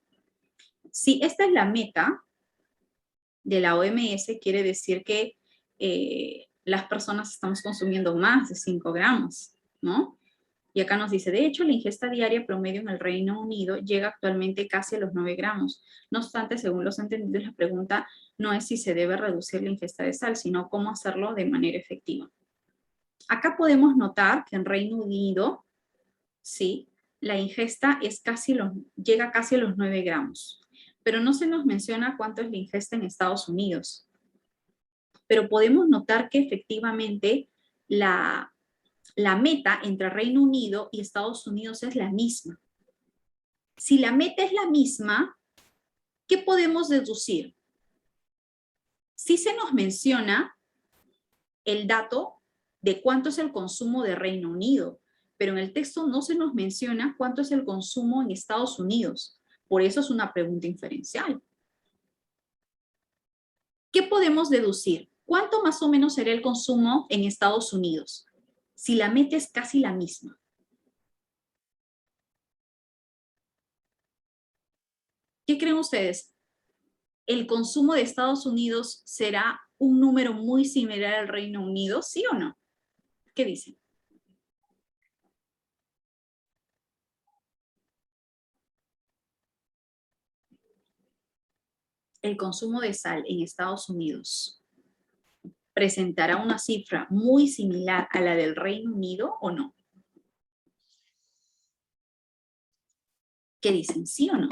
Si esta es la meta de la OMS, quiere decir que las personas estamos consumiendo más de 5 gramos, ¿no? Y acá nos dice, de hecho, la ingesta diaria promedio en el Reino Unido llega actualmente casi a los 9 gramos. No obstante, según los entendidos, la pregunta no es si se debe reducir la ingesta de sal, sino cómo hacerlo de manera efectiva. Acá podemos notar que en Reino Unido, sí, la ingesta es llega casi a los 9 gramos. Pero no se nos menciona cuánto es la ingesta en Estados Unidos. Pero podemos notar que efectivamente la meta entre Reino Unido y Estados Unidos es la misma. Si la meta es la misma, ¿qué podemos deducir? Sí se nos menciona el dato de cuánto es el consumo de Reino Unido, pero en el texto no se nos menciona cuánto es el consumo en Estados Unidos. Por eso es una pregunta inferencial. ¿Qué podemos deducir? ¿Cuánto más o menos será el consumo en Estados Unidos? Si la meta es casi la misma. ¿Qué creen ustedes? ¿El consumo de Estados Unidos será un número muy similar al Reino Unido? ¿Sí o no? ¿Qué dicen? El consumo de sal en Estados Unidos presentará una cifra muy similar a la del Reino Unido o no? ¿Qué dicen? ¿Sí o no?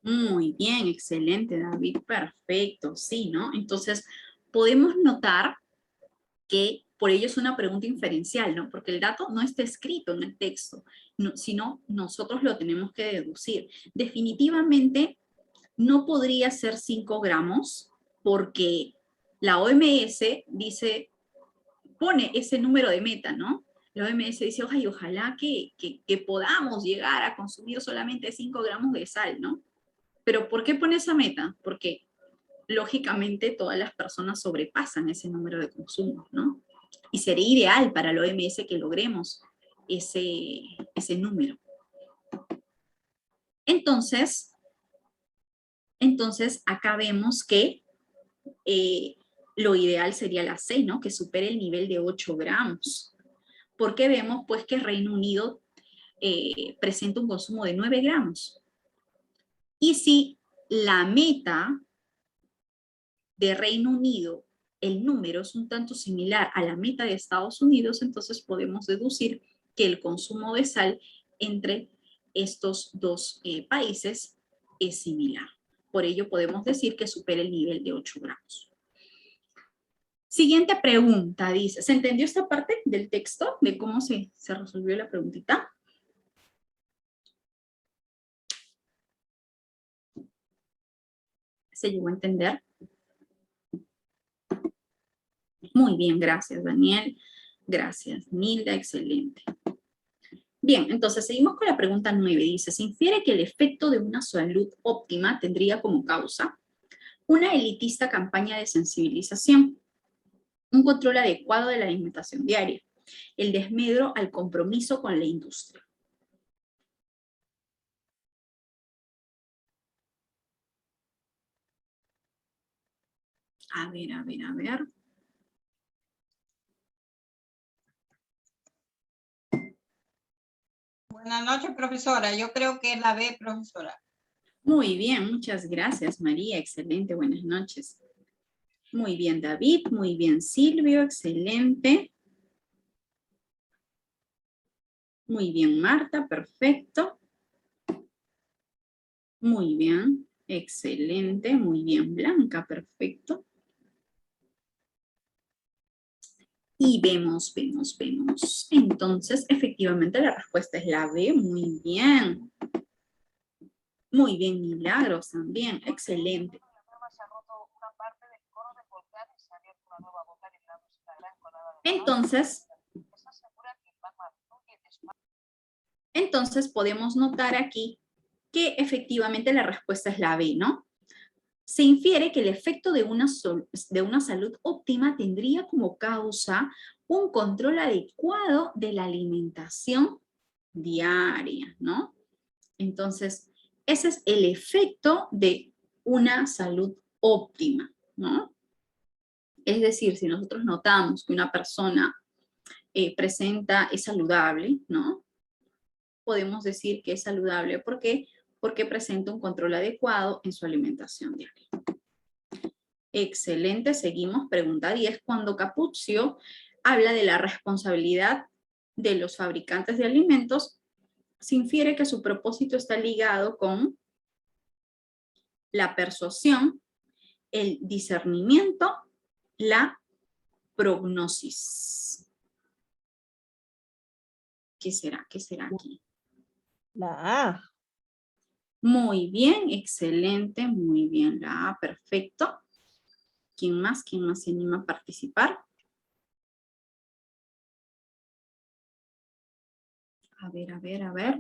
Muy bien, excelente, David, perfecto, sí, ¿no? Entonces, podemos notar que por ello es una pregunta inferencial, ¿no? Porque el dato no está escrito en el texto, sino nosotros lo tenemos que deducir. Definitivamente no podría ser 5 gramos porque la OMS dice, pone ese número de meta, ¿no? La OMS dice, ojalá que podamos llegar a consumir solamente 5 gramos de sal, ¿no? Pero ¿por qué pone esa meta? Porque lógicamente todas las personas sobrepasan ese número de consumo, ¿no? Y sería ideal para la OMS que logremos ese número. Entonces acá vemos que lo ideal sería la C, ¿no? Que supere el nivel de 8 gramos. Porque vemos pues que Reino Unido presenta un consumo de 9 gramos. Y si la meta de Reino Unido, el número es un tanto similar a la meta de Estados Unidos, entonces podemos deducir que el consumo de sal entre estos dos países es similar. Por ello podemos decir que supera el nivel de 8 gramos. Siguiente pregunta, dice, ¿se entendió esta parte del texto? De cómo se resolvió la preguntita. ¿Se llegó a entender? Muy bien, gracias Daniel. Gracias Nilda, excelente. Bien, entonces seguimos con la pregunta 9. Dice, se infiere que el efecto de una salud óptima tendría como causa una elitista campaña de sensibilización, un control adecuado de la alimentación diaria, el desmedro al compromiso con la industria. A ver. Buenas noches, profesora. Yo creo que es la B, profesora. Muy bien, muchas gracias, María. Excelente, buenas noches. Muy bien, David. Muy bien, Silvio. Excelente. Muy bien, Marta. Perfecto. Muy bien. Excelente. Muy bien, Blanca. Perfecto. Y vemos. Entonces, efectivamente, la respuesta es la B. Muy bien. Muy bien, Milagros también. Excelente. Entonces podemos notar aquí que efectivamente la respuesta es la B, ¿no? Se infiere que el efecto de una salud óptima tendría como causa un control adecuado de la alimentación diaria, ¿no? Entonces, ese es el efecto de una salud óptima, ¿no? Es decir, si nosotros notamos que una persona es saludable, ¿no? Podemos decir que es saludable. ¿Por qué? Porque presenta un control adecuado en su alimentación diaria. Excelente, seguimos. Pregunta 10. Cuando Capuzio habla de la responsabilidad de los fabricantes de alimentos, se infiere que su propósito está ligado con la persuasión, el discernimiento, la prognosis. ¿Qué será? ¿Qué será aquí? La A. Muy bien, excelente, muy bien. La A, perfecto. ¿Quién más? ¿Quién más se anima a participar? A ver, a ver, a ver.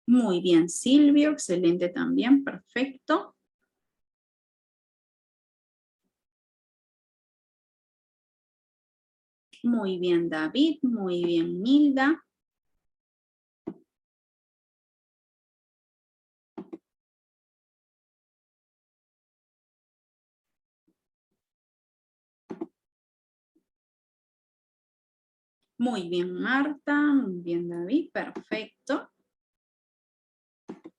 Muy bien, Silvio, excelente también, perfecto. Muy bien, David, muy bien, Milda. Muy bien, Marta, muy bien, David, perfecto.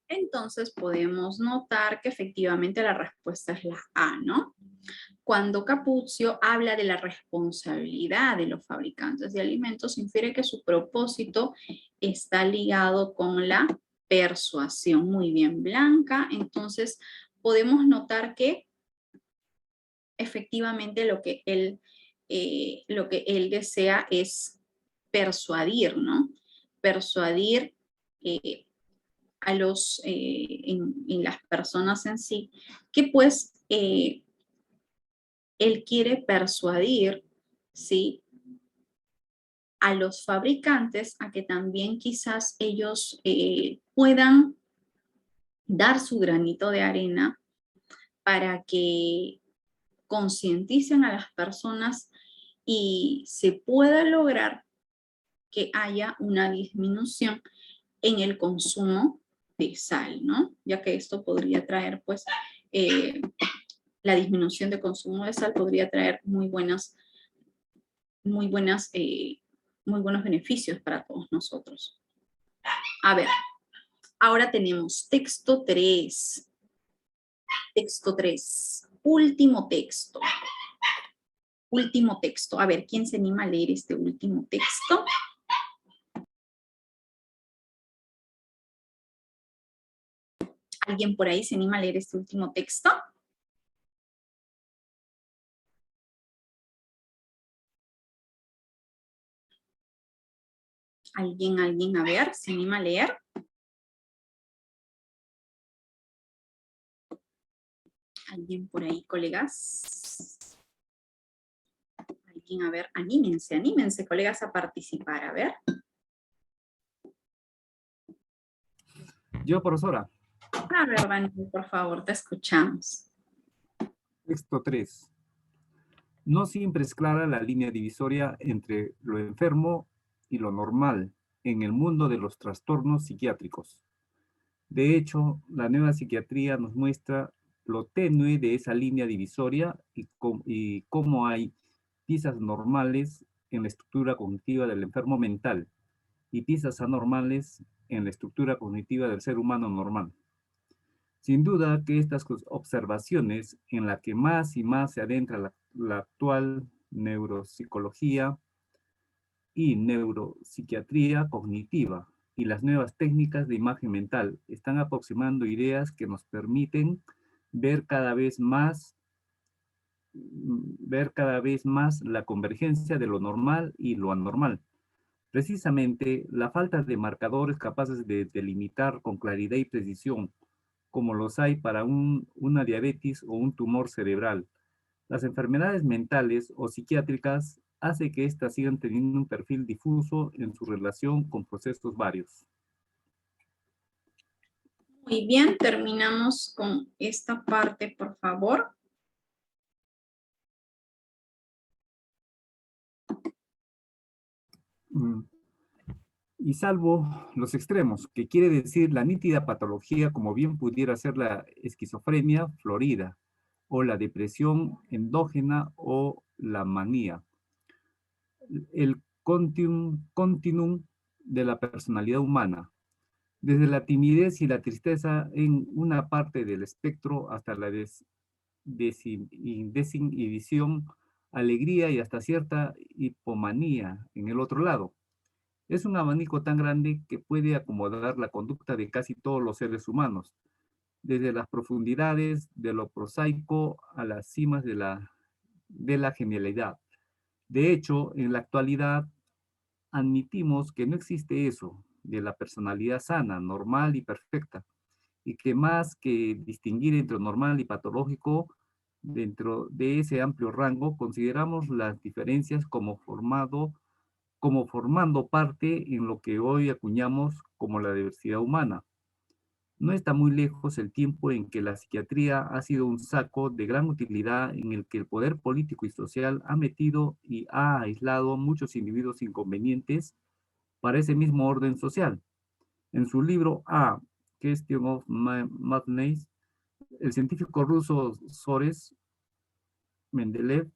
Entonces podemos notar que efectivamente la respuesta es la A, ¿no? Cuando Capuzio habla de la responsabilidad de los fabricantes de alimentos, infiere que su propósito está ligado con la persuasión. Muy bien, Blanca. Entonces podemos notar que efectivamente lo que él desea es persuadir, ¿no? Persuadir en las personas en sí, que pues él quiere persuadir, ¿sí?, a los fabricantes a que también quizás ellos puedan dar su granito de arena para que concienticen a las personas y se pueda lograr que haya una disminución en el consumo de sal, ¿no? Ya que esto podría traer, pues, la disminución de consumo de sal podría traer muy buenos beneficios para todos nosotros. A ver, ahora tenemos texto 3. Texto 3. Último texto. Último texto. A ver, ¿quién se anima a leer este último texto? ¿Alguien por ahí se anima a leer este último texto? ¿Alguien, a ver, se anima a leer? ¿Alguien por ahí, colegas? ¿Alguien? A ver, anímense, colegas, a participar, a ver. Yo, profesora. A ver, Daniel, por favor, te escuchamos. Texto 3. No siempre es clara la línea divisoria entre lo enfermo y lo normal en el mundo de los trastornos psiquiátricos. De hecho, la nueva psiquiatría nos muestra lo tenue de esa línea divisoria y cómo hay piezas normales en la estructura cognitiva del enfermo mental y piezas anormales en la estructura cognitiva del ser humano normal. Sin duda que estas observaciones en la que más y más se adentra la actual neuropsicología y neuropsiquiatría cognitiva y las nuevas técnicas de imagen mental están aproximando ideas que nos permiten ver cada vez más la convergencia de lo normal y lo anormal. Precisamente, la falta de marcadores capaces de delimitar con claridad y precisión, como los hay para una diabetes o un tumor cerebral, Las enfermedades mentales o psiquiátricas hace que éstas sigan teniendo un perfil difuso en su relación con procesos varios. Muy bien, terminamos con esta parte, por favor. Y salvo los extremos, que quiere decir la nítida patología como bien pudiera ser la esquizofrenia florida, o la depresión endógena o la manía. El continuum de la personalidad humana, desde la timidez y la tristeza en una parte del espectro hasta la desinhibición, alegría y hasta cierta hipomanía en el otro lado. Es un abanico tan grande que puede acomodar la conducta de casi todos los seres humanos, desde las profundidades de lo prosaico a las cimas de la genialidad. De hecho, en la actualidad admitimos que no existe eso de la personalidad sana, normal y perfecta, y que más que distinguir entre normal y patológico, dentro de ese amplio rango, consideramos las diferencias como formando parte en lo que hoy acuñamos como la diversidad humana. No está muy lejos el tiempo en que la psiquiatría ha sido un saco de gran utilidad en el que el poder político y social ha metido y ha aislado muchos individuos inconvenientes para ese mismo orden social. En su libro A Question of Madness, el científico ruso Sores Mendeleev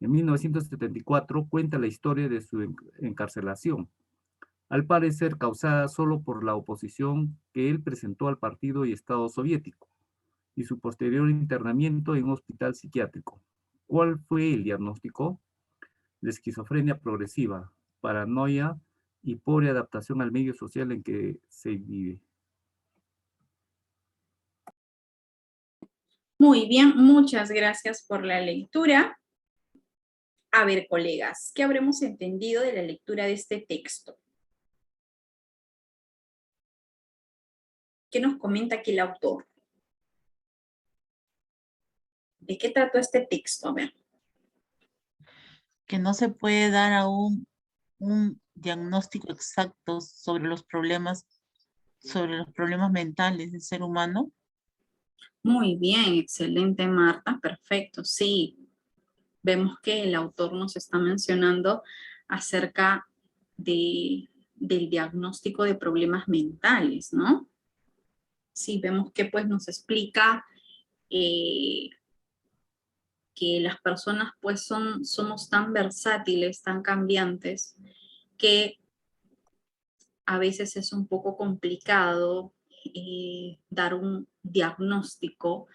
en 1974 cuenta la historia de su encarcelación, al parecer causada solo por la oposición que él presentó al partido y Estado soviético, y su posterior internamiento en un hospital psiquiátrico. ¿Cuál fue el diagnóstico? La esquizofrenia progresiva, paranoia y pobre adaptación al medio social en que se vive. Muy bien, muchas gracias por la lectura. A ver, colegas, ¿qué habremos entendido de la lectura de este texto? ¿Qué nos comenta aquí el autor? ¿De qué trató este texto? A ver. Que no se puede dar aún un diagnóstico exacto sobre los problemas mentales del ser humano. Muy bien, excelente, Marta, perfecto. Sí, vemos que el autor nos está mencionando acerca del diagnóstico de problemas mentales, ¿no? Sí, vemos que pues nos explica que las personas pues somos tan versátiles, tan cambiantes, que a veces es un poco complicado dar un diagnóstico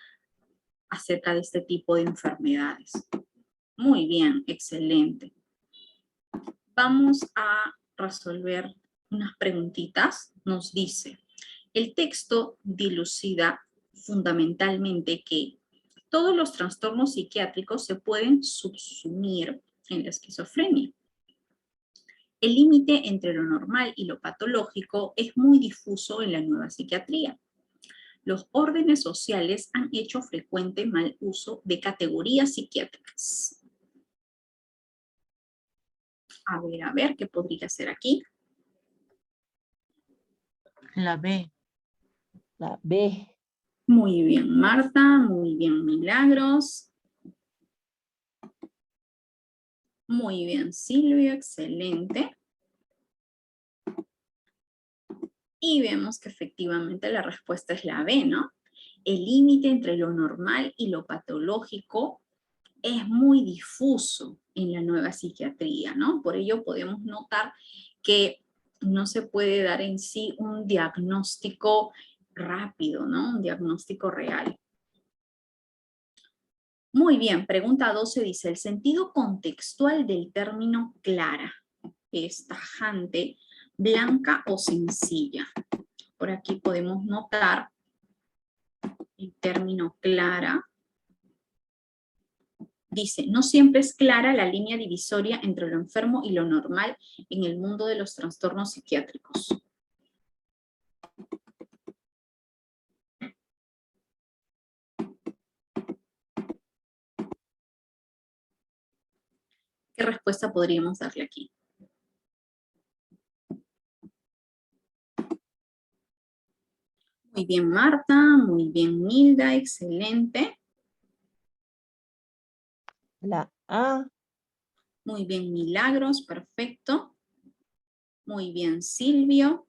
acerca de este tipo de enfermedades. Muy bien, excelente. Vamos a resolver unas preguntitas. Nos dice, el texto dilucida fundamentalmente que todos los trastornos psiquiátricos se pueden subsumir en la esquizofrenia. El límite entre lo normal y lo patológico es muy difuso en la nueva psiquiatría. Los órdenes sociales han hecho frecuente mal uso de categorías psiquiátricas. A ver, ¿qué podría ser aquí? La B. La B. Muy bien, Marta. Muy bien, Milagros. Muy bien, Silvia. Excelente. Y vemos que efectivamente la respuesta es la B, ¿no? El límite entre lo normal y lo patológico es muy difuso en la nueva psiquiatría, ¿no? Por ello podemos notar que no se puede dar en sí un diagnóstico rápido, ¿no? Un diagnóstico real. Muy bien, pregunta 12 dice, el sentido contextual del término clara es tajante, blanca o sencilla. Por aquí podemos notar el término clara. Dice, no siempre es clara la línea divisoria entre lo enfermo y lo normal en el mundo de los trastornos psiquiátricos. ¿Qué respuesta podríamos darle aquí? Muy bien, Marta. Muy bien, Nilda. Excelente. La A. Muy bien, Milagros. Perfecto. Muy bien, Silvio.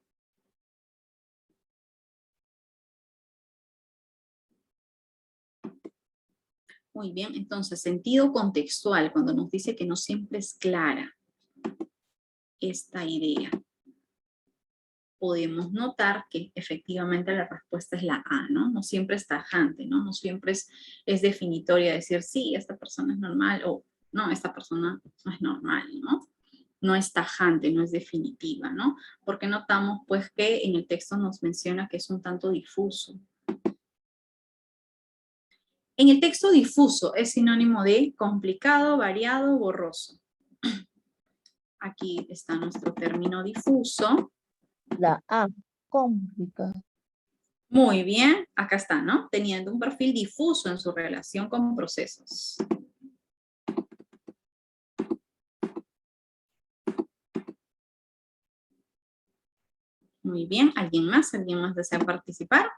Muy bien, entonces, sentido contextual, cuando nos dice que no siempre es clara esta idea. Podemos notar que efectivamente la respuesta es la A, ¿no? No siempre es tajante, ¿no? No siempre es definitoria decir, sí, esta persona es normal, o no, esta persona no es normal, ¿no? No es tajante, no es definitiva, ¿no? Porque notamos, pues, que en el texto nos menciona que es un tanto difuso. En el texto difuso es sinónimo de complicado, variado, borroso. Aquí está nuestro término difuso. La A. Complicado. Muy bien, acá está, ¿no? Teniendo un perfil difuso en su relación con procesos. Muy bien, ¿alguien más? ¿Alguien más desea participar?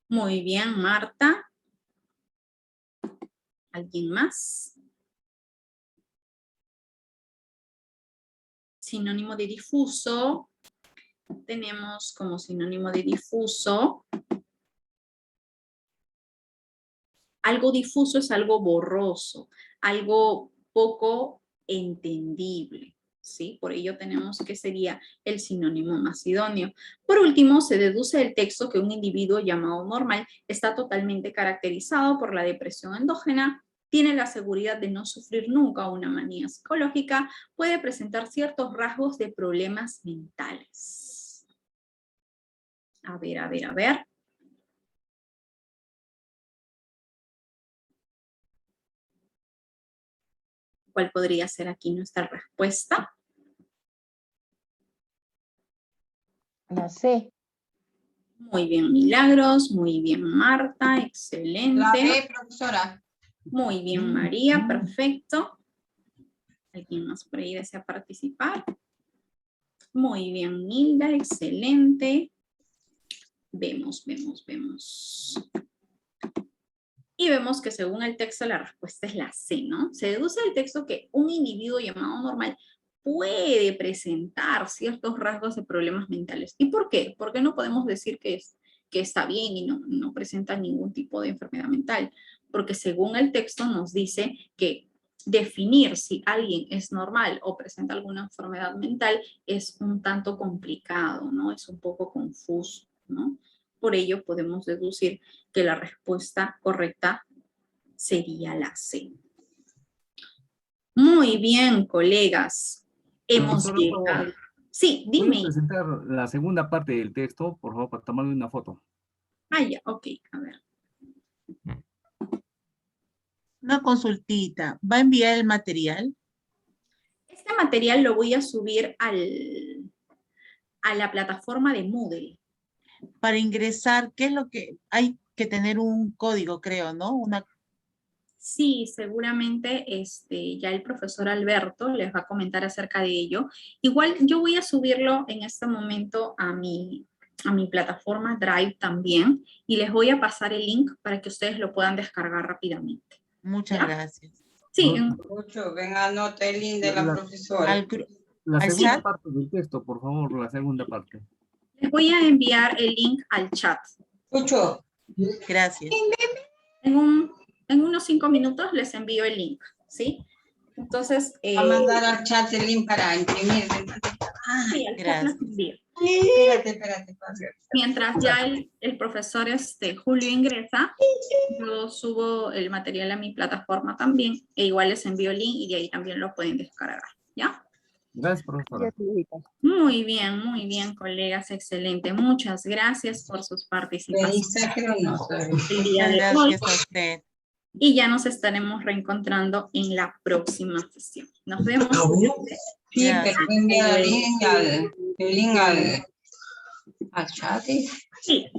Muy bien, Marta. ¿Alguien más? Sinónimo de difuso. Tenemos como sinónimo de difuso. Algo difuso es algo borroso, algo poco entendible, ¿sí? Por ello tenemos que sería el sinónimo más idóneo. Por último, se deduce del texto que un individuo llamado normal está totalmente caracterizado por la depresión endógena, tiene la seguridad de no sufrir nunca una manía psicológica, puede presentar ciertos rasgos de problemas mentales. A ver, a ver, a ver. ¿Cuál podría ser aquí nuestra respuesta? La C. Muy bien, Milagros. Muy bien, Marta. Excelente. La B, profesora. Muy bien, María. Perfecto. ¿Alguien más por ahí desea participar? Muy bien, Nilda. Excelente. Vemos, vemos, vemos. Y vemos que según el texto la respuesta es la C, ¿no? Se deduce del texto que un individuo llamado normal puede presentar ciertos rasgos de problemas mentales. ¿Y por qué? Porque no podemos decir que está bien y no presenta ningún tipo de enfermedad mental. Porque según el texto nos dice que definir si alguien es normal o presenta alguna enfermedad mental es un tanto complicado, ¿no? Es un poco confuso, ¿no? Por ello podemos deducir que la respuesta correcta sería la C. Muy bien, colegas. Hemos Profesora, por llegado. favor, Sí, ¿puede dime. presentar la segunda parte del texto, por favor, para tomarle una foto? Ah, ya, ok, a ver. Una consultita. ¿Va a enviar el material? Este material lo voy a subir a la plataforma de Moodle. Para ingresar, ¿qué es lo que hay que tener un código, creo, ¿no? Sí, seguramente ya el profesor Alberto les va a comentar acerca de ello. Igual yo voy a subirlo en este momento a mi plataforma Drive también y les voy a pasar el link para que ustedes lo puedan descargar rápidamente. Muchas ¿Ya? gracias. Sí, Mucho, ven, anota el link de la La- profesora. La ¿Al segunda chat? parte del texto, por favor, la segunda parte. les voy a enviar el link al chat. Mucho. Gracias. En unos 5 minutos les envío el link, ¿sí? Entonces, A mandar al chat el link para imprimir. sí, al chat Gracias. les envío. Espérate. Mientras ya el profesor Julio ingresa, yo subo el material a mi plataforma también, e igual les envío el link y de ahí también lo pueden descargar, ¿ya? Gracias, profesora. Ya, señorita. Muy bien, colegas, excelente. Muchas gracias por sus participaciones el día de Muchas hoy. gracias a usted. Y ya nos estaremos reencontrando en la próxima sesión. Nos vemos. Sí, Gracias. pero enviar el link al Machete. Sí,